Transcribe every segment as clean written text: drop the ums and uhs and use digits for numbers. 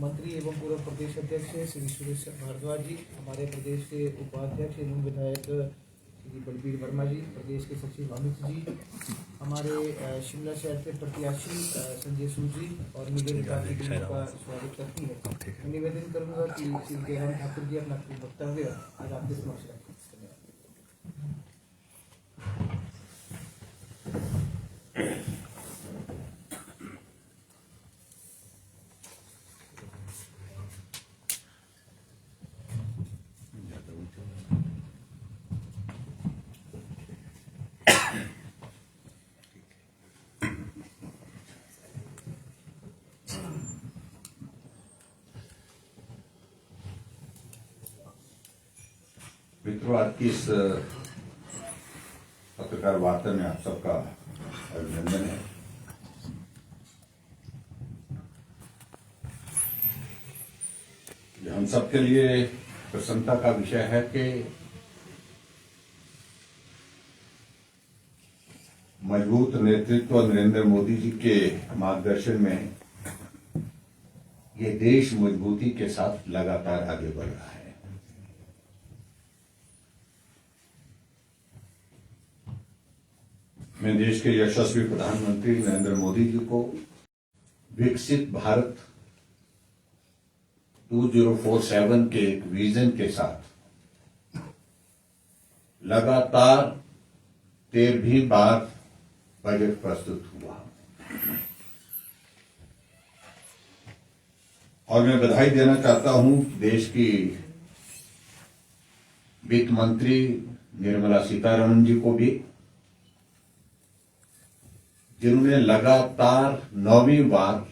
मंत्री एवं पूर्व प्रदेश अध्यक्ष श्री सुरेश भारद्वाज जी, हमारे प्रदेश के उपाध्यक्ष एवं विधायक श्री बलबीर वर्मा जी, प्रदेश के सचिव अमित जी, हमारे शिमला शहर के प्रत्याशी संजय सूद जी और मीडिया विभाग की टीम का स्वागत करती है। मैं निवेदन करूंगा कि श्री जयराम ठाकुर जी अपना वक्तव्य आज आपके समक्ष रखें। मित्रों, आज की इस पत्रकार वार्ता में आप सबका अभिनंदन है। हम सबके लिए प्रसन्नता का विषय है कि मजबूत नेतृत्व नरेंद्र मोदी जी के मार्गदर्शन में ये देश मजबूती के साथ लगातार आगे बढ़ रहा है। मैं देश के यशस्वी प्रधानमंत्री नरेंद्र मोदी जी को विकसित भारत 2047 के एक विजन के साथ लगातार 13वीं बार बजट प्रस्तुत हुआ और मैं बधाई देना चाहता हूं देश की वित्त मंत्री निर्मला सीतारमण जी को भी, जिन्होंने लगातार 9वीं बार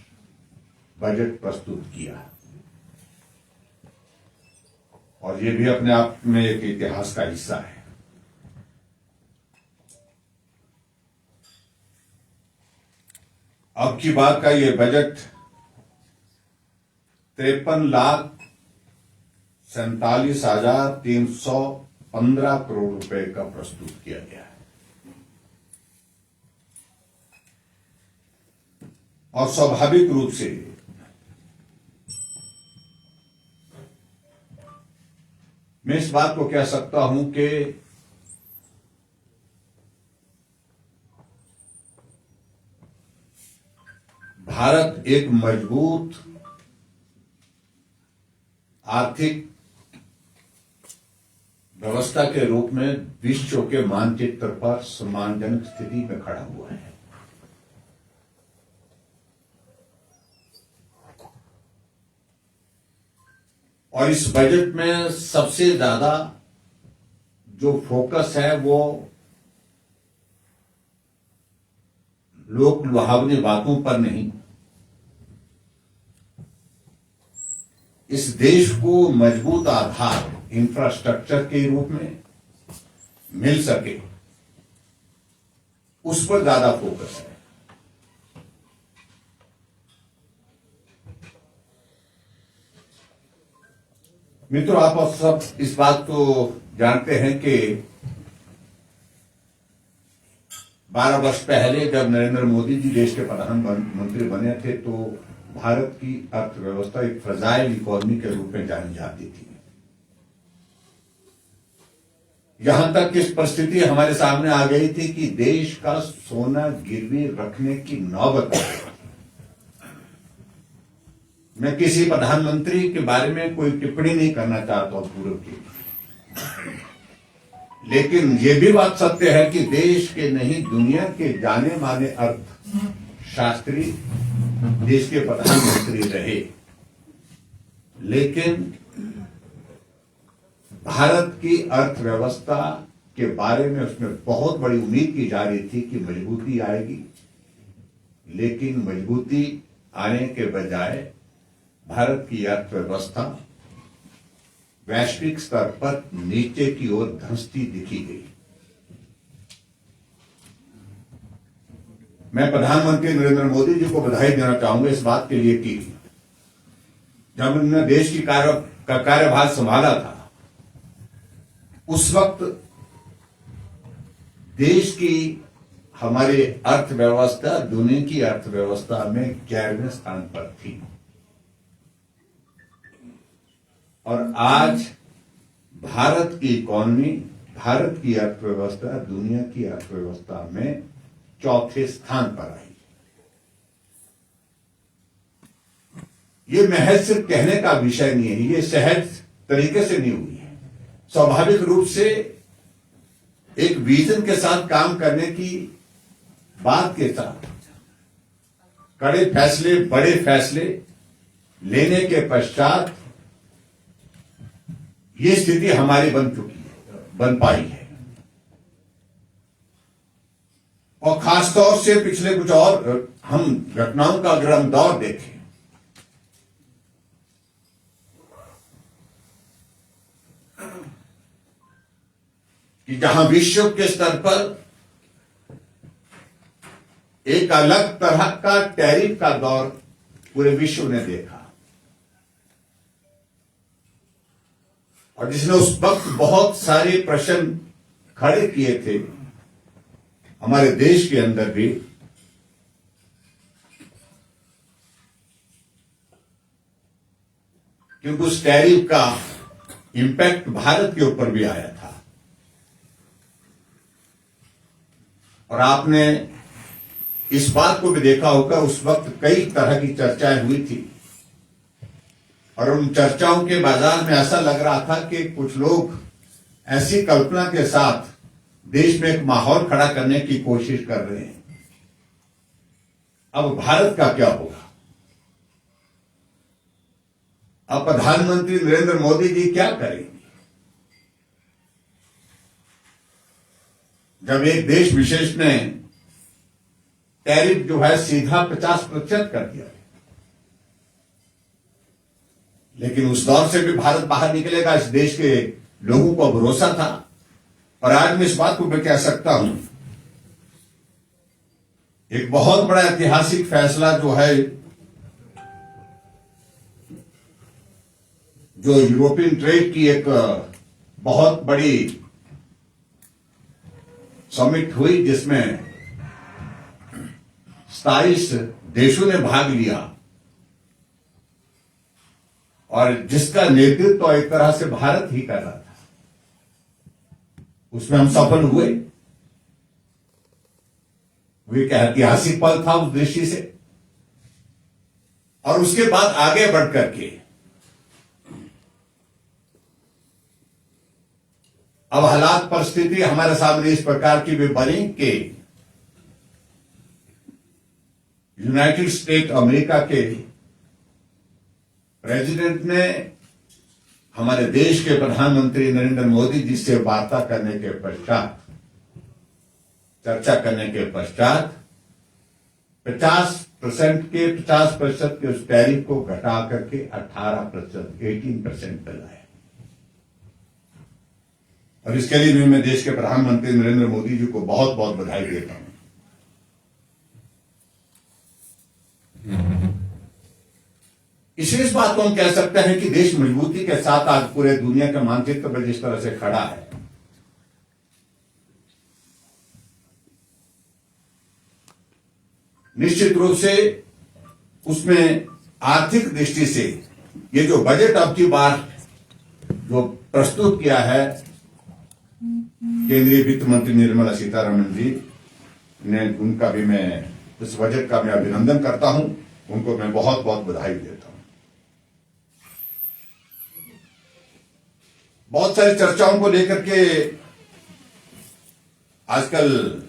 बजट प्रस्तुत किया और ये भी अपने आप में एक इतिहास का हिस्सा है। अब की बात का ये बजट 53,47,315 करोड़ रुपए का प्रस्तुत किया गया है और स्वाभाविक रूप से मैं इस बात को कह सकता हूं कि भारत एक मजबूत आर्थिक व्यवस्था के रूप में विश्व के मानचित्र पर सम्मानजनक स्थिति में खड़ा हुआ है। और इस बजट में सबसे ज्यादा जो फोकस है वो लोक लुभावनी बातों पर नहीं, इस देश को मजबूत आधार इंफ्रास्ट्रक्चर के रूप में मिल सके उस पर ज्यादा फोकस है। मित्रों, आप सब इस बात को जानते हैं कि 12 वर्ष पहले जब नरेंद्र मोदी जी देश के प्रधानमंत्री बने थे तो भारत की अर्थव्यवस्था एक फ्रजाइल इकोनॉमी के रूप में जानी जाती थी। यहां तक इस परिस्थिति हमारे सामने आ गई थी कि देश का सोना गिरवी रखने की नौबत आ गई। मैं किसी प्रधानमंत्री के बारे में कोई टिप्पणी नहीं करना चाहता हूं पूर्व की, लेकिन यह भी बात सत्य है कि देश के नहीं दुनिया के जाने माने अर्थशास्त्री देश के प्रधानमंत्री रहे, लेकिन भारत की अर्थव्यवस्था के बारे में उसमें बहुत बड़ी उम्मीद की जा रही थी कि मजबूती आएगी, लेकिन मजबूती आने के बजाय भारत की अर्थव्यवस्था वैश्विक स्तर पर नीचे की ओर धंसती दिखी गई। मैं प्रधानमंत्री नरेंद्र मोदी जी को बधाई देना चाहूंगा इस बात के लिए कि जब उन्होंने देश की कार्यभार संभाला था उस वक्त देश की हमारी अर्थव्यवस्था दुनिया की अर्थव्यवस्था में 11वें स्थान पर थी। और आज भारत की इकोनॉमी, भारत की अर्थव्यवस्था दुनिया की अर्थव्यवस्था में चौथे स्थान पर आई। ये महज सिर्फ कहने का विषय नहीं है, ये सहज तरीके से नहीं हुई है। स्वाभाविक रूप से एक विजन के साथ काम करने की बात के साथ कड़े फैसले, बड़े फैसले लेने के पश्चात ये स्थिति हमारी बन चुकी है, बन पाई है। और खासतौर से पिछले कुछ और हम घटनाओं का अगर हम दौर देखें, कि जहां विश्व के स्तर पर एक अलग तरह का टैरिफ का दौर पूरे विश्व ने देखा, और जिसने उस वक्त बहुत सारे प्रश्न खड़े किए थे हमारे देश के अंदर भी, क्योंकि उस टैरिफ का इंपैक्ट भारत के ऊपर भी आया था। और आपने इस बात को भी देखा होगा, उस वक्त कई तरह की चर्चाएं हुई थी, और उन चर्चाओं के बाजार में ऐसा लग रहा था कि कुछ लोग ऐसी कल्पना के साथ देश में एक माहौल खड़ा करने की कोशिश कर रहे हैं। अब भारत का क्या होगा? अब प्रधानमंत्री नरेंद्र मोदी जी क्या करेंगे जब एक देश विशेष ने टैरिफ जो है सीधा 50% कर दिया? लेकिन उस दौर से भी भारत बाहर निकलेगा, इस देश के लोगों को भरोसा था। और आज मैं इस बात को मैं कह सकता हूं, एक बहुत बड़ा ऐतिहासिक फैसला जो है, जो यूरोपियन ट्रेड की एक बहुत बड़ी समिट हुई, जिसमें 27 देशों ने भाग लिया, और जिसका नेतृत्व तो एक तरह से भारत ही कर रहा था। उसमें हम सफल हुए। वो एक ऐतिहासिक पल था उस दृष्टि से। और उसके बाद आगे बढ़ करके अब हालात, परिस्थिति हमारे सामने इस प्रकार की भी बनी कि यूनाइटेड स्टेट अमेरिका के प्रेसिडेंट ने हमारे देश के प्रधानमंत्री नरेंद्र मोदी जी से वार्ता करने के पश्चात, चर्चा करने के पश्चात 50% के उस टैरिफ को घटा करके 18%, 18% पे लाए। और इसके लिए मैं देश के प्रधानमंत्री नरेंद्र मोदी जी को बहुत बहुत बधाई देता हूं। इसलिए इस बात को हम कह सकते हैं कि देश मजबूती के साथ आज पूरे दुनिया के मानचित्र पर जिस तरह से खड़ा है, निश्चित रूप से उसमें आर्थिक दृष्टि से ये जो बजट अब की बार जो प्रस्तुत किया है केंद्रीय वित्त मंत्री निर्मला सीतारमण जी ने, उनका भी मैं इस बजट का मैं अभिनंदन करता हूं। उनको मैं बहुत बहुत बधाई देता हूं। बहुत सारी चर्चाओं को लेकर के आजकल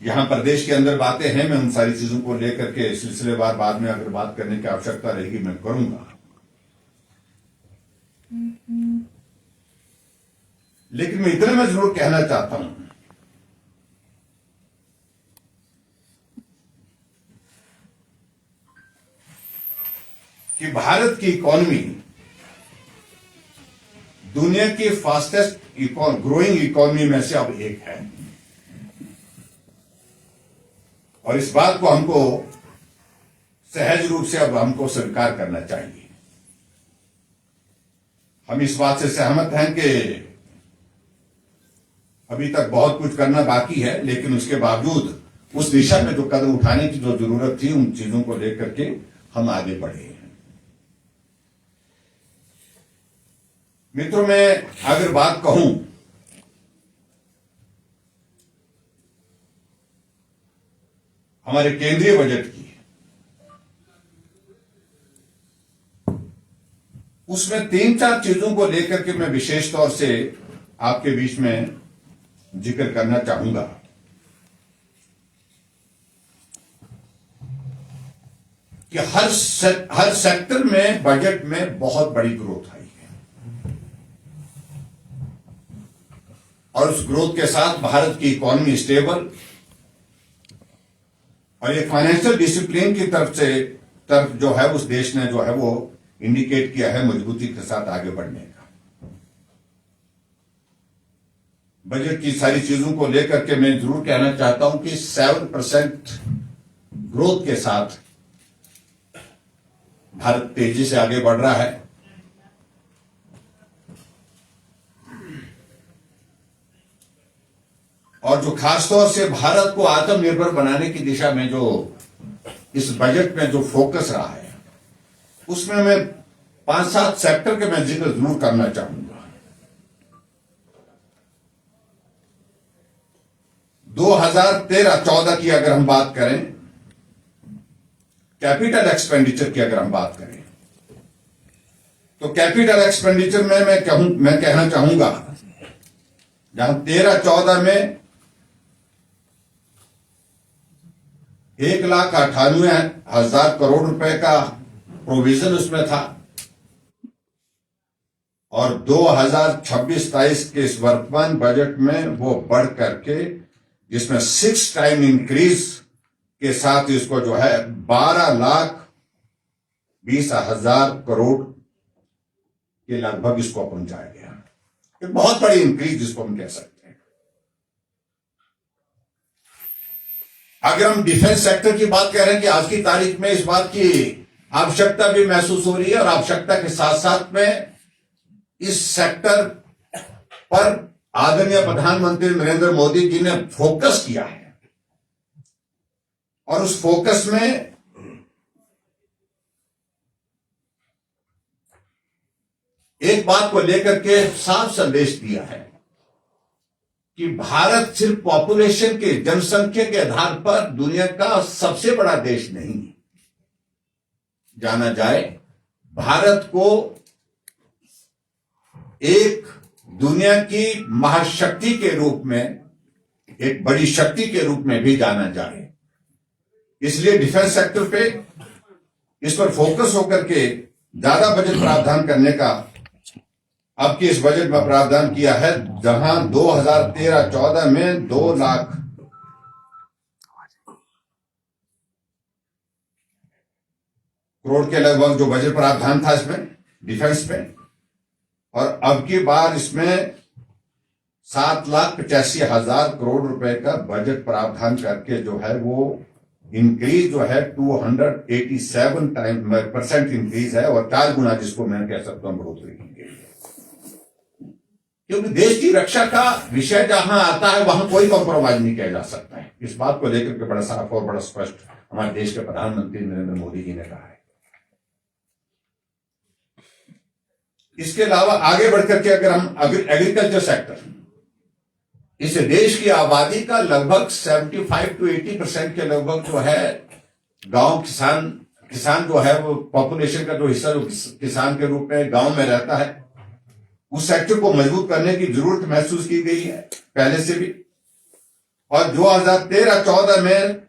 यहां प्रदेश के अंदर बातें हैं। मैं उन सारी चीजों को लेकर के सिलसिलेवार बाद में अगर बात करने की आवश्यकता रहेगी मैं करूंगा। लेकिन मैं इतना मैं जरूर कहना चाहता हूं कि भारत की इकोनॉमी दुनिया की फास्टेस्ट ग्रोइंग इकोनॉमी में से अब एक है, और इस बात को हमको सहज रूप से अब हमको स्वीकार करना चाहिए। हम इस बात से सहमत हैं कि अभी तक बहुत कुछ करना बाकी है, लेकिन उसके बावजूद उस दिशा में जो कदम उठाने की जो जरूरत थी, उन चीजों को लेकर के हम आगे बढ़े हैं। मित्रों, मैं अगर बात कहूं हमारे केंद्रीय बजट की, उसमें 3-4 चीजों को लेकर के मैं विशेष तौर से आपके बीच में जिक्र करना चाहूंगा। कि हर सेक्टर में बजट में बहुत बड़ी ग्रोथ आई है और उस ग्रोथ के साथ भारत की इकोनॉमी स्टेबल और एक फाइनेंशियल डिसिप्लिन की तरफ जो है उस देश ने जो है वो इंडिकेट किया है मजबूती के साथ आगे बढ़ने का। बजट की सारी चीजों को लेकर के मैं जरूर कहना चाहता हूं कि 7% ग्रोथ के साथ भारत तेजी से आगे बढ़ रहा है। और जो खासतौर से भारत को आत्मनिर्भर बनाने की दिशा में जो इस बजट में जो फोकस रहा है, उसमें मैं 5-7 सेक्टर के मैं जिक्र जरूर करना चाहूंगा। 2013-14 की अगर हम बात करें, कैपिटल एक्सपेंडिचर की अगर हम बात करें, तो कैपिटल एक्सपेंडिचर में मैं कहना चाहूंगा, जहां 13-14 में 1,98,000 करोड़ रुपए का प्रोविजन उसमें था और 2026-27 के इस वर्तमान बजट में वो बढ़ करके, जिसमें 6 टाइम इंक्रीज के साथ इसको जो है 12,20,000 करोड़ के लगभग इसको पहुंचाया गया। एक बहुत बड़ी इंक्रीज जिसको हम कह सकते हैं। अगर हम डिफेंस सेक्टर की बात कर रहे हैं कि आज की तारीख में इस बात की आवश्यकता भी महसूस हो रही है और आवश्यकता के साथ साथ में इस सेक्टर पर आदरणीय प्रधानमंत्री नरेंद्र मोदी जी ने फोकस किया है और उस फोकस में एक बात को लेकर के साफ संदेश दिया है कि भारत सिर्फ पॉपुलेशन के, जनसंख्या के आधार पर दुनिया का सबसे बड़ा देश नहीं जाना जाए, भारत को एक दुनिया की महाशक्ति के रूप में, एक बड़ी शक्ति के रूप में भी जाना जाए। इसलिए डिफेंस सेक्टर पे इस पर फोकस होकर के ज्यादा बजट प्रावधान करने का अब की इस बजट में प्रावधान किया है, जहां 2013-14 में 2 लाख करोड़ के लगभग जो बजट प्रावधान था इसमें डिफेंस में, और अब की बार इसमें 7,85,000 करोड़ रुपए का बजट प्रावधान करके जो है वो इंक्रीज जो है 287% इंक्रीज है और 4 गुना जिसको मैं कह सकता हूं बढ़ोतरी की गई है। क्योंकि देश की रक्षा का विषय जहां आता है वहां कोई कॉम्प्रोमाइज नहीं किया जा सकता है। इस बात को लेकर के बड़ा साफ और बड़ा स्पष्ट हमारे देश के प्रधानमंत्री नरेंद्र मोदी जी ने कहा है। इसके अलावा आगे बढ़कर के अगर हम एग्रीकल्चर सेक्टर, इस देश की आबादी का लगभग 75 to 80% के लगभग जो है गांव किसान जो है वो पॉपुलेशन का जो हिस्सा जो किसान के रूप में गांव में रहता है, उस सेक्टर को मजबूत करने की जरूरत महसूस की गई है पहले से भी। और 2013-14 में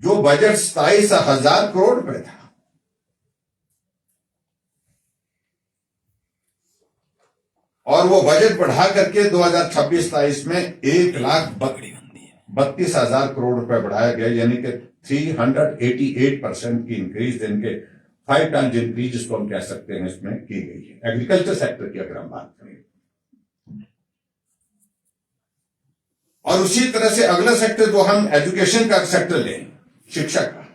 जो बजट 27,000 करोड़ रुपए था, और वो बजट बढ़ा करके 2026-27 में 1,32,000 करोड़ रुपए बढ़ाया गया, यानी कि 388% की इंक्रीज, इनके 5 टाइम्स इंक्रीज जिसको हम कह सकते हैं इसमें की गई है। एग्रीकल्चर सेक्टर की अगर हम बात करें, और उसी तरह से अगला सेक्टर जो हम एजुकेशन का सेक्टर लें, शिक्षा का,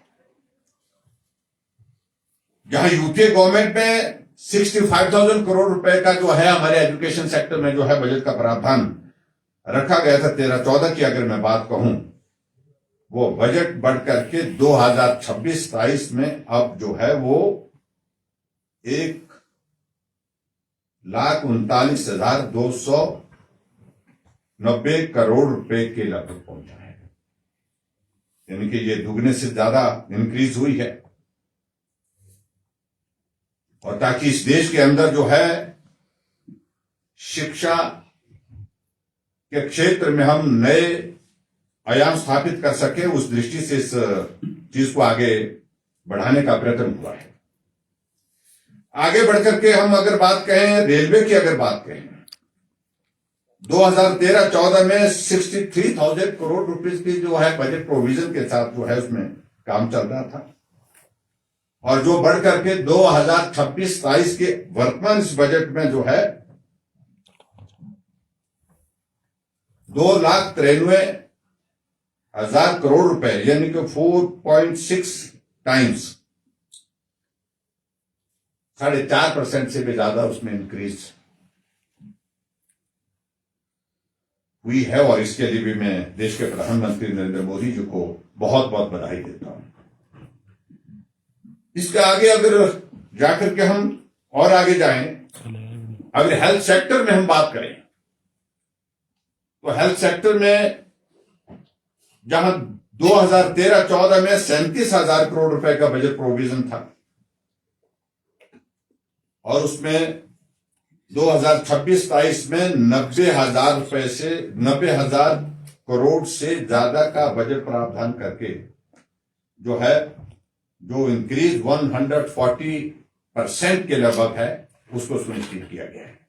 जहां यूपीए गवर्नमेंट में 65,000 करोड़ रुपए का जो है हमारे एजुकेशन सेक्टर में जो है बजट का प्रावधान रखा गया था 13-14 की अगर मैं बात कहूं, वो बजट बढ़ करके 2026-27 में अब जो है वो 1,39,290 करोड़ रुपए के लगभग पहुंचा है, यानी कि ये दुगने से ज्यादा इंक्रीज हुई है। और ताकि इस देश के अंदर जो है शिक्षा के क्षेत्र में हम नए आयाम स्थापित कर सके, उस दृष्टि से इस चीज को आगे बढ़ाने का प्रयत्न हुआ है। आगे बढ़कर के हम अगर बात कहें रेलवे की, अगर बात कहें 2013-14 में 63,000 करोड़ रुपए की जो है बजट प्रोविजन के साथ जो है उसमें काम चल रहा था, और जो बढ़ करके 2026-27 के वर्तमान इस बजट में जो है 2,93,000 करोड़ रुपए, यानी कि 4.6 टाइम्स, 4.5% से भी ज्यादा उसमें इंक्रीज हुई है। और इसके लिए भी मैं देश के प्रधानमंत्री नरेंद्र मोदी जी को बहुत बहुत बधाई देता हूं। इसके आगे अगर जाकर के हम और आगे जाएं, अगर हेल्थ सेक्टर में हम बात करें तो हेल्थ सेक्टर में जहां 2013-14 में 37,000 करोड़ रुपए का बजट प्रोविजन था, और उसमें 2026-27 में 90,000 करोड़ से ज्यादा का बजट प्रावधान करके जो है जो इंक्रीज 140% के लगभग है उसको सुनिश्चित किया गया है,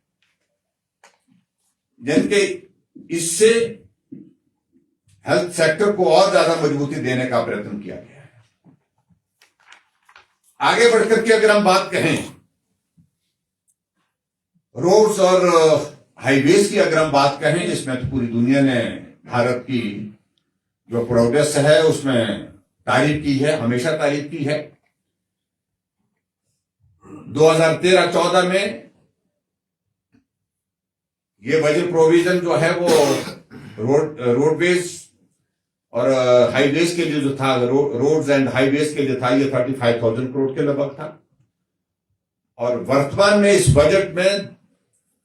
जिनके इससे हेल्थ सेक्टर को और ज्यादा मजबूती देने का प्रयत्न किया गया है। आगे बढ़कर के अगर हम बात कहें रोड्स और हाईवेज की, अगर हम बात कहें, जिसमें तो पूरी दुनिया ने भारत की जो प्रोग्रेस है उसमें तारीफ की है, हमेशा तारीफ की है। 2013-14 में ये बजट प्रोविजन जो है वो रोडवेज और हाईवेज के लिए जो था, रोड्स एंड हाईवेज के लिए था, ये 35,000 करोड़ के लगभग था। और वर्तमान में इस बजट में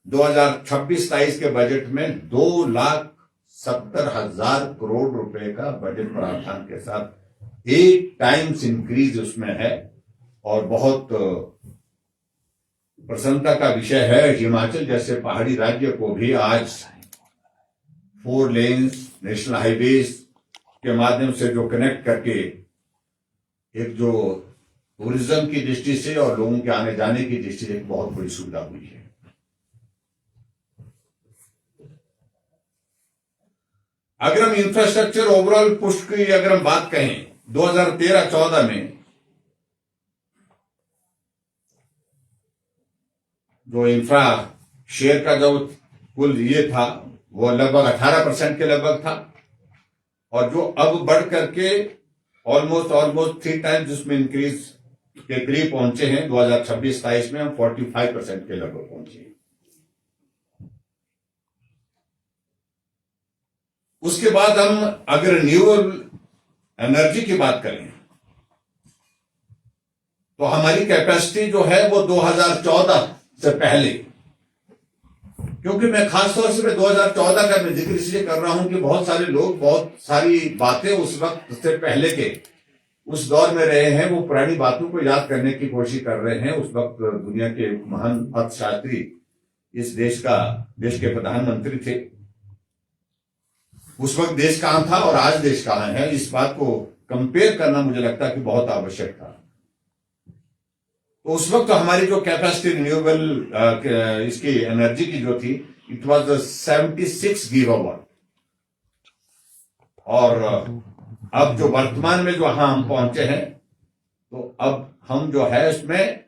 2026-27 के बजट में 2,70,000 करोड़ रुपए का बजट प्रावधान के साथ 8 टाइम्स इंक्रीज उसमें है। और बहुत प्रसन्नता का विषय है, हिमाचल जैसे पहाड़ी राज्य को भी आज 4 लेन्स नेशनल हाईवेज के माध्यम से जो कनेक्ट करके एक जो टूरिज्म की दृष्टि से और लोगों के आने जाने की दृष्टि से एक बहुत बड़ी सुविधा हुई है। अगर हम इंफ्रास्ट्रक्चर ओवरऑल पुश की अगर हम बात कहें 2013-14 में जो इंफ्रा शेयर का जो कुल ये था वो लगभग 18% के लगभग था, और जो अब बढ़ करके ऑलमोस्ट 3 टाइम्स उसमें इंक्रीज के करीब पहुंचे हैं। 2026-27 में हम 45% के लगभग पहुंचे हैं। उसके बाद हम अगर रिन्यूएबल एनर्जी की बात करें तो हमारी कैपेसिटी जो है वो 2014 से पहले, क्योंकि मैं खासतौर से 2014 का मैं जिक्र इसलिए कर रहा हूं कि बहुत सारे लोग बहुत सारी बातें उस वक्त से पहले के उस दौर में रहे हैं, वो पुरानी बातों को याद करने की कोशिश कर रहे हैं। उस वक्त दुनिया के महान अर्थशास्त्री इस देश के प्रधानमंत्री थे। उस वक्त देश कहां था और आज देश कहां है, इस बात को कंपेयर करना मुझे लगता है कि बहुत आवश्यक था। तो उस वक्त तो हमारी जो कैपेसिटी रिन्यूएबल इसकी एनर्जी की जो थी, इट वाज 76 गीगावाट, और अब जो वर्तमान में जो हम पहुंचे हैं तो अब हम जो है इसमें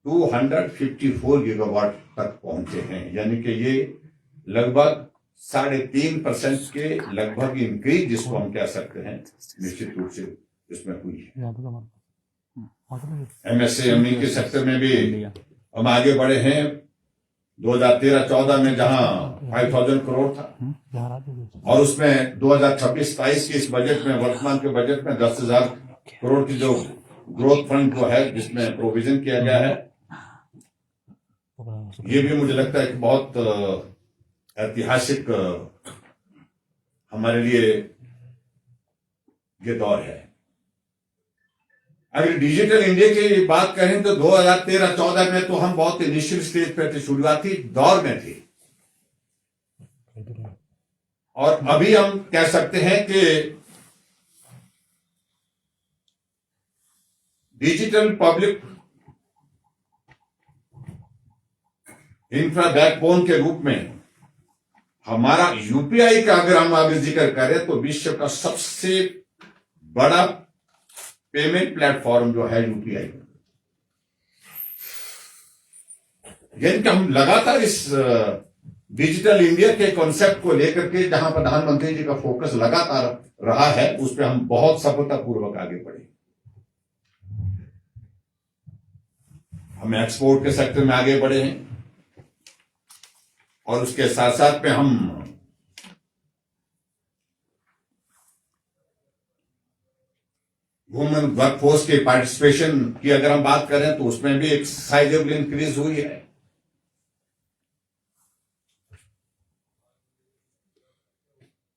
254 गीगावाट तक पहुंचे हैं, यानी कि ये लगभग 3.5% के लगभग इंक्रीज जिसको हम कह सकते हैं निश्चित रूप से इसमें हुई है। एमएसएमई के सेक्टर में भी हम आगे बढ़े हैं। 2013-14 में जहां 5,000 करोड़ था, और उसमें 2026-27 के इस बजट में, वर्तमान के बजट में 10,000 करोड़ की जो ग्रोथ फंड जो है जिसमें प्रोविजन किया गया है, ये भी मुझे लगता है कि बहुत ऐतिहासिक हमारे लिए ये दौर है। अगर डिजिटल इंडिया की बात करें तो 2013-14 में तो हम बहुत इनिशियल स्टेज पे थे, शुरुआती दौर में थे, और अभी हम कह सकते हैं कि डिजिटल पब्लिक इंफ्रा बैकबोन के रूप में हमारा यूपीआई का अगर हम अभी जिक्र करें तो विश्व का सबसे बड़ा पेमेंट प्लेटफॉर्म जो है यूपीआई, यानी कि हम लगातार इस डिजिटल इंडिया के कॉन्सेप्ट को लेकर के जहां प्रधानमंत्री जी का फोकस लगातार रहा है, उस पर हम बहुत सफलतापूर्वक आगे बढ़े। हम एक्सपोर्ट के सेक्टर में आगे बढ़े हैं, और उसके साथ साथ में हम वुमेन वर्कफोर्स के पार्टिसिपेशन की अगर हम बात करें तो उसमें भी एक साइजेबल इंक्रीज हुई है।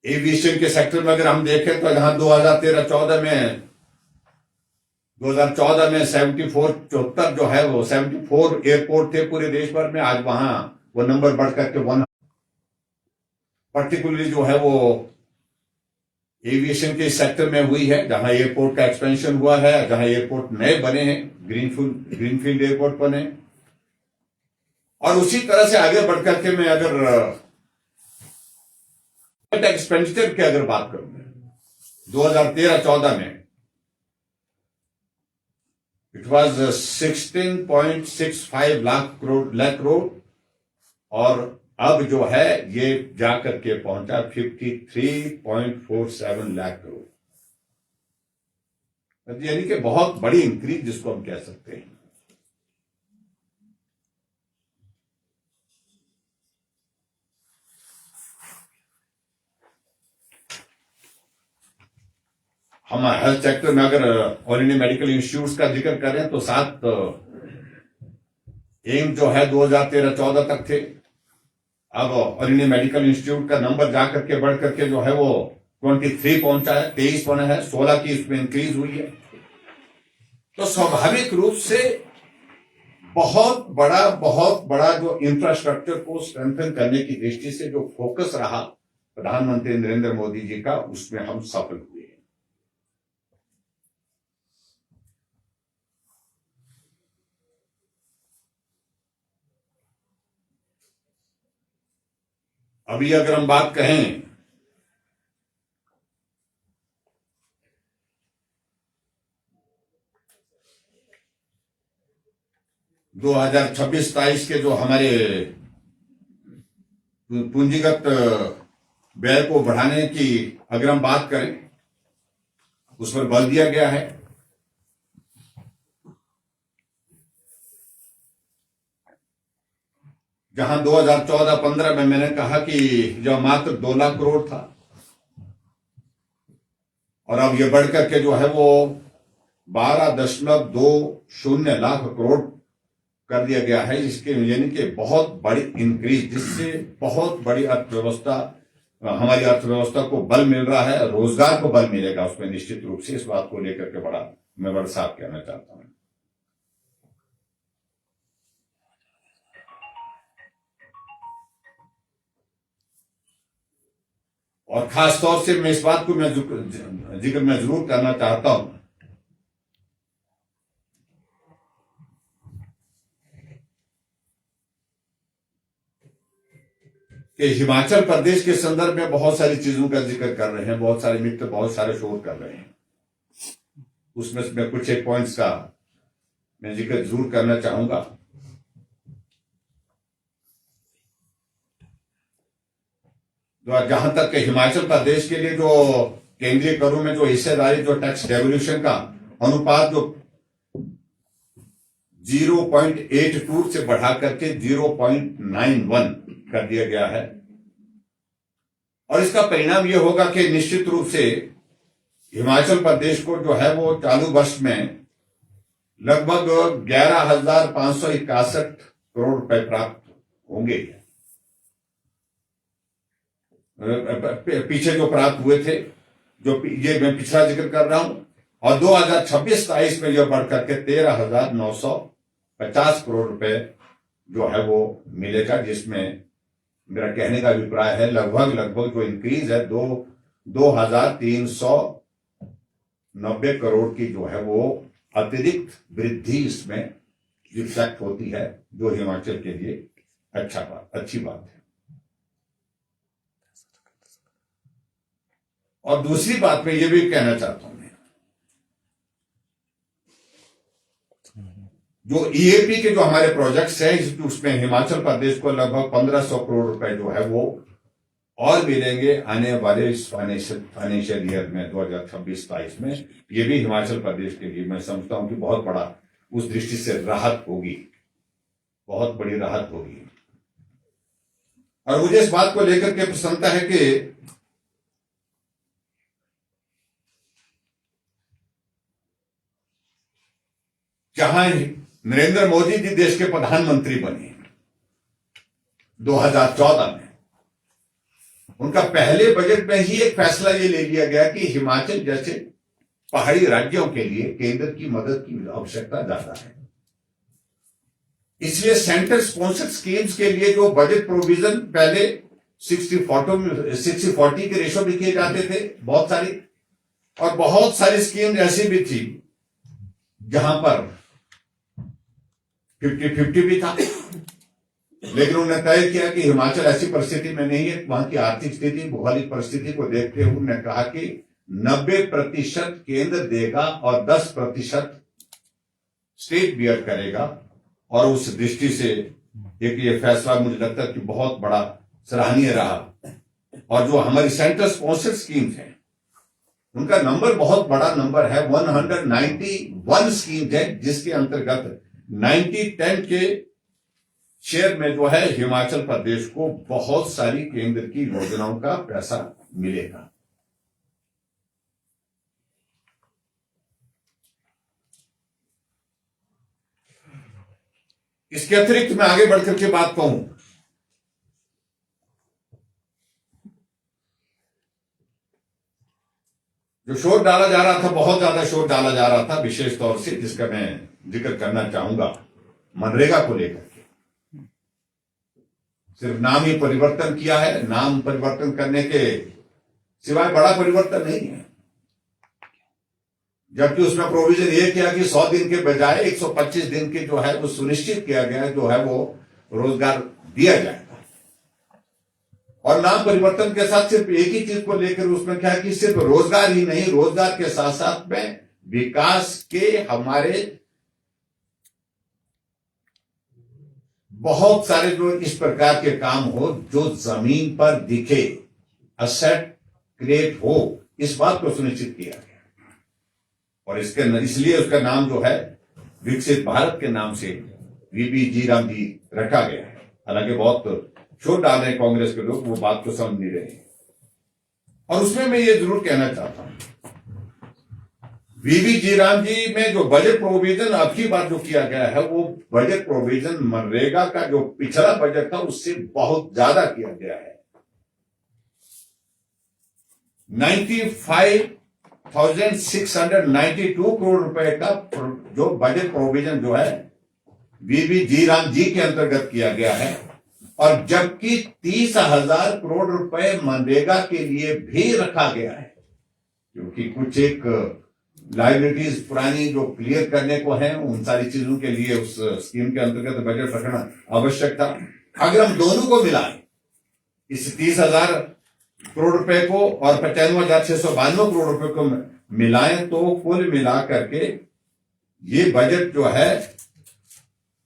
एविएशन के सेक्टर में अगर हम देखें तो जहां 2013-14 में 74 जो है वो 74 एयरपोर्ट थे पूरे देश भर में, आज वहां वो नंबर बढ़कर के 1 पर्टिकुलरली जो है वो एविएशन के सेक्टर में हुई है, जहां एयरपोर्ट का एक्सपेंशन हुआ है, जहां एयरपोर्ट नए बने हैं, ग्रीनफील्ड एयरपोर्ट बने। और उसी तरह से आगे बढ़कर के मैं अगर एक्सपेंडिचर की अगर बात करूं 2013-14 में इट वाज 16.65 लाख करोड़, और अब जो है ये जाकर के पहुंचा 53.47 लाख करोड़, यानी कि बहुत बड़ी इंक्रीज जिसको हम कह सकते हैं। हम हेल्थ सेक्टर में अगर ऑल इंडिया मेडिकल इंस्टीट्यूट का जिक्र करें तो 7 एम जो है 2013-14 तक थे। अब ऑल इंडिया मेडिकल इंस्टीट्यूट का नंबर जाकर के बढ़ करके जो है वो 23 पहुंचा है, 23 बना है, 16 की इसमें इंक्रीज हुई है। तो स्वाभाविक रूप से बहुत बड़ा जो इंफ्रास्ट्रक्चर को स्ट्रेंथन करने की दृष्टि से जो फोकस रहा प्रधानमंत्री नरेंद्र मोदी जी का, उसमें हम सफल हुए। अभी अगर हम बात कहें 2026-27 के जो हमारे पूंजीगत व्यय को बढ़ाने की अगर हम बात करें, उस पर बल दिया गया है। जहां 2014-15 में मैंने कहा कि जो मात्र 2 लाख करोड़ था, और अब ये बढ़कर के जो है वो 12.20 लाख करोड़ कर दिया गया है, इसके यानी कि बहुत बड़ी इंक्रीज, जिससे बहुत बड़ी अर्थव्यवस्था, हमारी अर्थव्यवस्था को बल मिल रहा है, रोजगार को बल मिलेगा उसमें निश्चित रूप से। इस बात को लेकर के मैं बड़ा साफ कहना चाहता हूं। और खास तौर से मैं इस बात को जिक्र में जरूर करना चाहता हूं कि हिमाचल प्रदेश के संदर्भ में बहुत सारी चीजों का जिक्र कर रहे हैं, बहुत सारे मित्र बहुत सारे शोध कर रहे हैं। उसमें मैं कुछ एक पॉइंट्स का मैं जिक्र जरूर करना चाहूंगा। जहां तक हिमाचल प्रदेश के लिए जो केंद्रीय करों में जो हिस्सेदारी, जो टैक्स डेवल्यूशन का अनुपात जो 0.82 से बढ़ा करके 0.91 कर दिया गया है, और इसका परिणाम यह होगा कि निश्चित रूप से हिमाचल प्रदेश को जो है वो चालू वर्ष में लगभग 11,561 करोड़ रुपए प्राप्त होंगे। पीछे जो प्राप्त हुए थे, जो ये मैं पिछला जिक्र कर रहा हूं, और 2026-27 में यह बढ़कर के 13,950 करोड़ रुपए जो है वो मिलेगा, जिसमें मेरा कहने का अभिप्राय है लगभग जो इंक्रीज है 2,390 करोड़ की जो है वो अतिरिक्त वृद्धि इसमें रिफ्लेक्ट होती है, जो हिमाचल के लिए अच्छी बात है। और दूसरी बात मैं ये भी कहना चाहता हूं, जो ईएपी के जो हमारे प्रोजेक्ट्स हैं, उसमें हिमाचल प्रदेश को लगभग 1,500 करोड़ रुपए जो है वो और मिलेंगे आने वाले इस फाइनेंशियल ईयर में 2026-27 में। ये भी हिमाचल प्रदेश के लिए मैं समझता हूं कि बहुत बड़ा उस दृष्टि से राहत होगी, बहुत बड़ी राहत होगी। और मुझे इस बात को लेकर के प्रसन्नता है कि जहां नरेंद्र मोदी जी देश के प्रधानमंत्री बने 2014 में, उनका पहले बजट में ही एक फैसला ये ले लिया गया कि हिमाचल जैसे पहाड़ी राज्यों के लिए केंद्र की मदद की आवश्यकता ज्यादा है। इसलिए सेंटर स्पॉन्सर्ड स्कीम्स के लिए जो बजट प्रोविजन पहले 60-40 के रेशो में किए जाते थे बहुत सारी, और बहुत सारी स्कीम ऐसी भी थी जहां पर 50-50 भी था, लेकिन उन्होंने तय किया कि हिमाचल ऐसी परिस्थिति में नहीं है, वहां की आर्थिक स्थिति, भौगोलिक परिस्थिति को देखते हुए उन्होंने कहा कि 90% केंद्र देगा और 10% स्टेट बियर करेगा। और उस दृष्टि से एक ये फैसला मुझे लगता है कि बहुत बड़ा सराहनीय रहा। और जो हमारी सेंटर स्पॉन्सर्ड स्कीम्स हैं, उनका नंबर बहुत बड़ा नंबर है, 191 स्कीम्स है, जिसके अंतर्गत 90-10 के शेयर में जो है हिमाचल प्रदेश को बहुत सारी केंद्र की योजनाओं का पैसा मिलेगा। इसके अतिरिक्त मैं आगे बढ़कर के बात कहूं, जो शोर डाला जा रहा था, बहुत ज्यादा शोर डाला जा रहा था, विशेष तौर से जिसका मैं जिक्र करना चाहूंगा मनरेगा को लेकर के। सिर्फ नाम ही परिवर्तन किया है, नाम परिवर्तन करने के सिवाय बड़ा परिवर्तन नहीं है। जबकि उसमें प्रोविजन ये किया कि 100 दिन के बजाय 125 दिन के जो है वो सुनिश्चित किया गया, जो है वो रोजगार दिया जाएगा। और नाम परिवर्तन के साथ सिर्फ एक ही चीज को लेकर उसमें क्या है कि सिर्फ रोजगार ही नहीं, रोजगार के साथ साथ में विकास के हमारे बहुत सारे जो इस प्रकार के काम हो जो जमीन पर दिखे, असेट क्रिएट हो, इस बात को सुनिश्चित किया गया। और इसलिए उसका नाम जो है विकसित भारत के नाम से वीबी जी राम जी रखा गया है। हालांकि बहुत शोर डाल रहे हैं कांग्रेस के लोग, वो बात को समझ नहीं रहे। और उसमें मैं ये जरूर कहना चाहता हूं, वीबी जी राम जी में जो बजट प्रोविजन अब की बार जो किया गया है, वो बजट प्रोविजन मनरेगा का जो पिछला बजट था उससे बहुत ज्यादा किया गया है। 95,692 करोड़ रुपए का जो बजट प्रोविजन जो है वीबी जी राम जी के अंतर्गत किया गया है। और जबकि 30,000 करोड़ रुपए मनरेगा के लिए भी रखा गया है, क्योंकि कुछ एक लाइबिलिटीज पुरानी जो क्लियर करने को है, उन सारी चीजों के लिए उस स्कीम के अंतर्गत बजट रखना आवश्यक था। अगर हम दोनों को मिलाएं, इस 30,000 करोड़ रुपए को और 95,692 करोड़ रुपए को मिलाएं, तो कुल मिला करके ये बजट जो है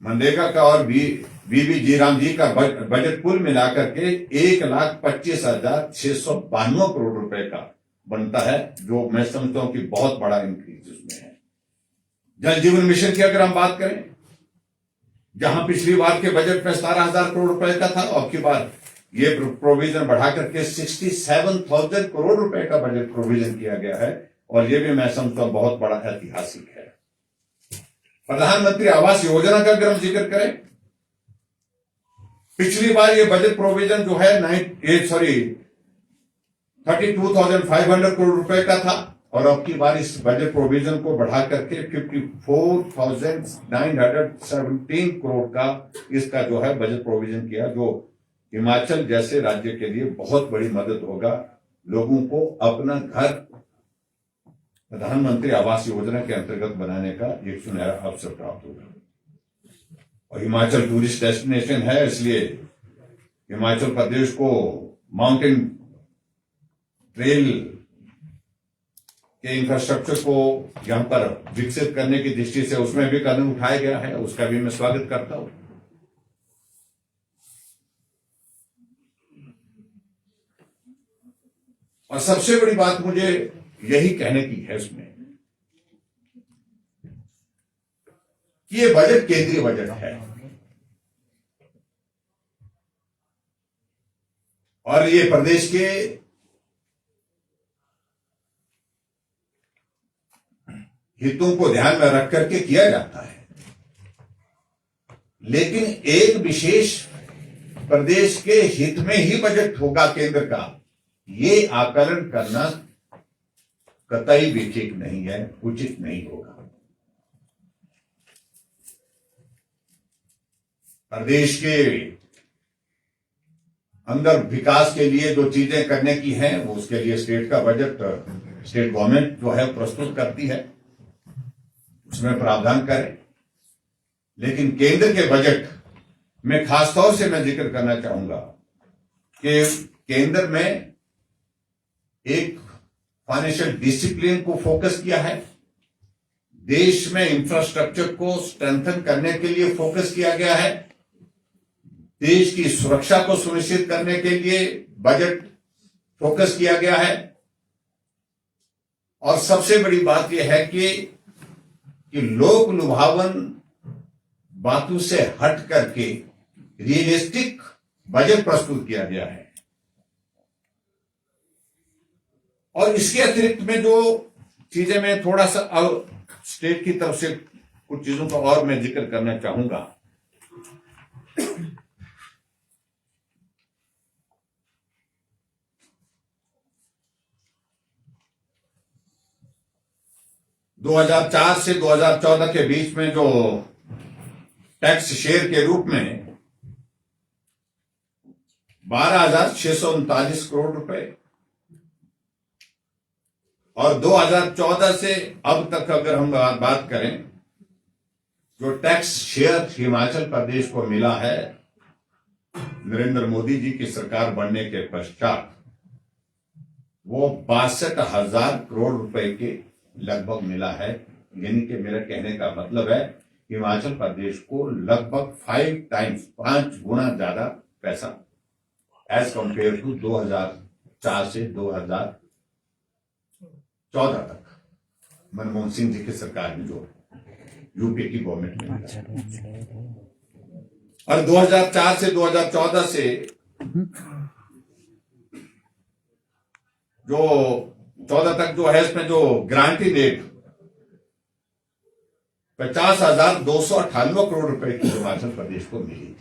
मनरेगा का और वीबी जी राम जी का बजट कुल मिलाकर के 1,25,692 करोड़ रुपए का बनता है, जो मैं समझता हूं कि बहुत बड़ा इंक्रीज उसमें है। जल जीवन मिशन की अगर हम बात करें, जहां पिछली बार के बजट में 17,000 करोड़ रुपए का था, अब की बार ये प्रोविजन बढ़ा करके 67,000 करोड़ रुपए का बजट प्रोविजन किया गया है। और ये भी मैं समझता हूं बहुत बड़ा ऐतिहासिक है। प्रधानमंत्री आवास योजना का अगर हम जिक्र करें, पिछली बार ये बजट प्रोविजन जो है 32,500 करोड़ रुपए का था और अब की बार इस बजट प्रोविजन को बढ़ा करके 54,917 करोड़ का इसका जो है बजट प्रोविजन किया, जो हिमाचल जैसे राज्य के लिए बहुत बड़ी मदद होगा। लोगों को अपना घर प्रधानमंत्री आवास योजना के अंतर्गत बनाने का एक सुनहरा अवसर प्राप्त होगा। और हिमाचल टूरिस्ट डेस्टिनेशन है, इसलिए हिमाचल प्रदेश को माउंटेन ट्रेल के इंफ्रास्ट्रक्चर को यहां पर विकसित करने की दृष्टि से उसमें भी कदम उठाया गया है, उसका भी मैं स्वागत करता हूं। और सबसे बड़ी बात मुझे यही कहने की है इसमें कि ये बजट केंद्रीय बजट है और ये प्रदेश के हितों को ध्यान में रख करके किया जाता है, लेकिन एक विशेष प्रदेश के हित में ही बजट होगा केंद्र का, ये आकलन करना कतई भी ठीक नहीं है, उचित नहीं होगा। प्रदेश के अंदर विकास के लिए जो चीजें करने की हैं, वो उसके लिए स्टेट का बजट स्टेट गवर्नमेंट जो है प्रस्तुत करती है, उसमें प्रावधान करें। लेकिन केंद्र के बजट में खासतौर से मैं जिक्र करना चाहूंगा कि केंद्र में एक फाइनेंशियल डिसिप्लिन को फोकस किया है, देश में इंफ्रास्ट्रक्चर को स्ट्रेंथन करने के लिए फोकस किया गया है, देश की सुरक्षा को सुनिश्चित करने के लिए बजट फोकस किया गया है। और सबसे बड़ी बात यह है कि लोक लुभावन बातों से हट करके रियलिस्टिक बजट प्रस्तुत किया गया है। और इसके अतिरिक्त में जो चीजें मैं थोड़ा सा स्टेट की तरफ से कुछ चीजों का और मैं जिक्र करना चाहूंगा। दो 2004 से 2014 के बीच में जो टैक्स शेयर के रूप में 12,639 करोड़ रुपए और 2014 से अब तक अगर हम बात करें, जो टैक्स शेयर हिमाचल प्रदेश को मिला है नरेंद्र मोदी जी की सरकार बनने के पश्चात, वो 62,000 करोड़ रुपए के लगभग मिला है। यानी कि मेरा कहने का मतलब है हिमाचल प्रदेश को लगभग 5 गुना ज्यादा पैसा एज कंपेयर टू 2004 से 2014 तक मनमोहन सिंह जी की सरकार में जो यूपी की गवर्नमेंट में, और 2004 से 2014 से जो 14 तक जो है इसमें जो गारंटी रेट 50,298 करोड़ रुपए की हिमाचल प्रदेश को मिली थी।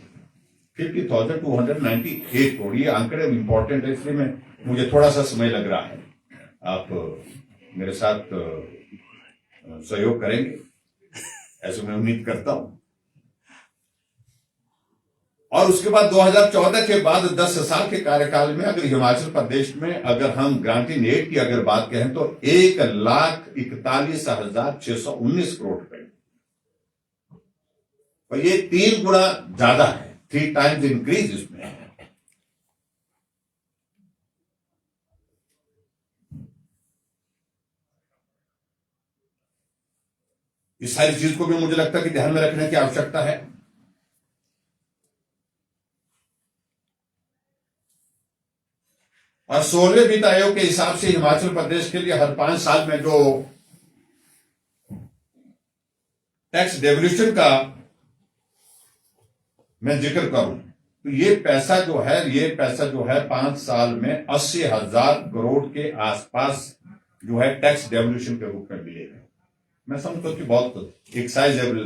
50,298 करोड़, ये आंकड़े इंपॉर्टेंट है, इसलिए मुझे थोड़ा सा समय लग रहा है। आप मेरे साथ सहयोग करेंगे ऐसे मैं उम्मीद करता हूं। और उसके बाद 2014 के बाद 10 साल के कार्यकाल में अगर हिमाचल प्रदेश में अगर हम ग्रांटिंग एड की अगर बात करें तो 1,41,619 करोड़ रुपए, और ये 3 गुना ज्यादा है, 3 टाइम्स इंक्रीज इसमें है। इस सारी चीज को भी मुझे लगता है कि ध्यान में रखने की आवश्यकता है। और 16वें वित्त आयोग के हिसाब से हिमाचल प्रदेश के लिए हर 5 साल में जो टैक्स डेवल्यूशन का मैं जिक्र करूं तो ये पैसा जो है 5 साल में 80,000 करोड़ के आसपास जो है टैक्स डेवल्यूशन के रूप में मिलेगा। मैं समझता हूं कि बहुत एक साइजेबल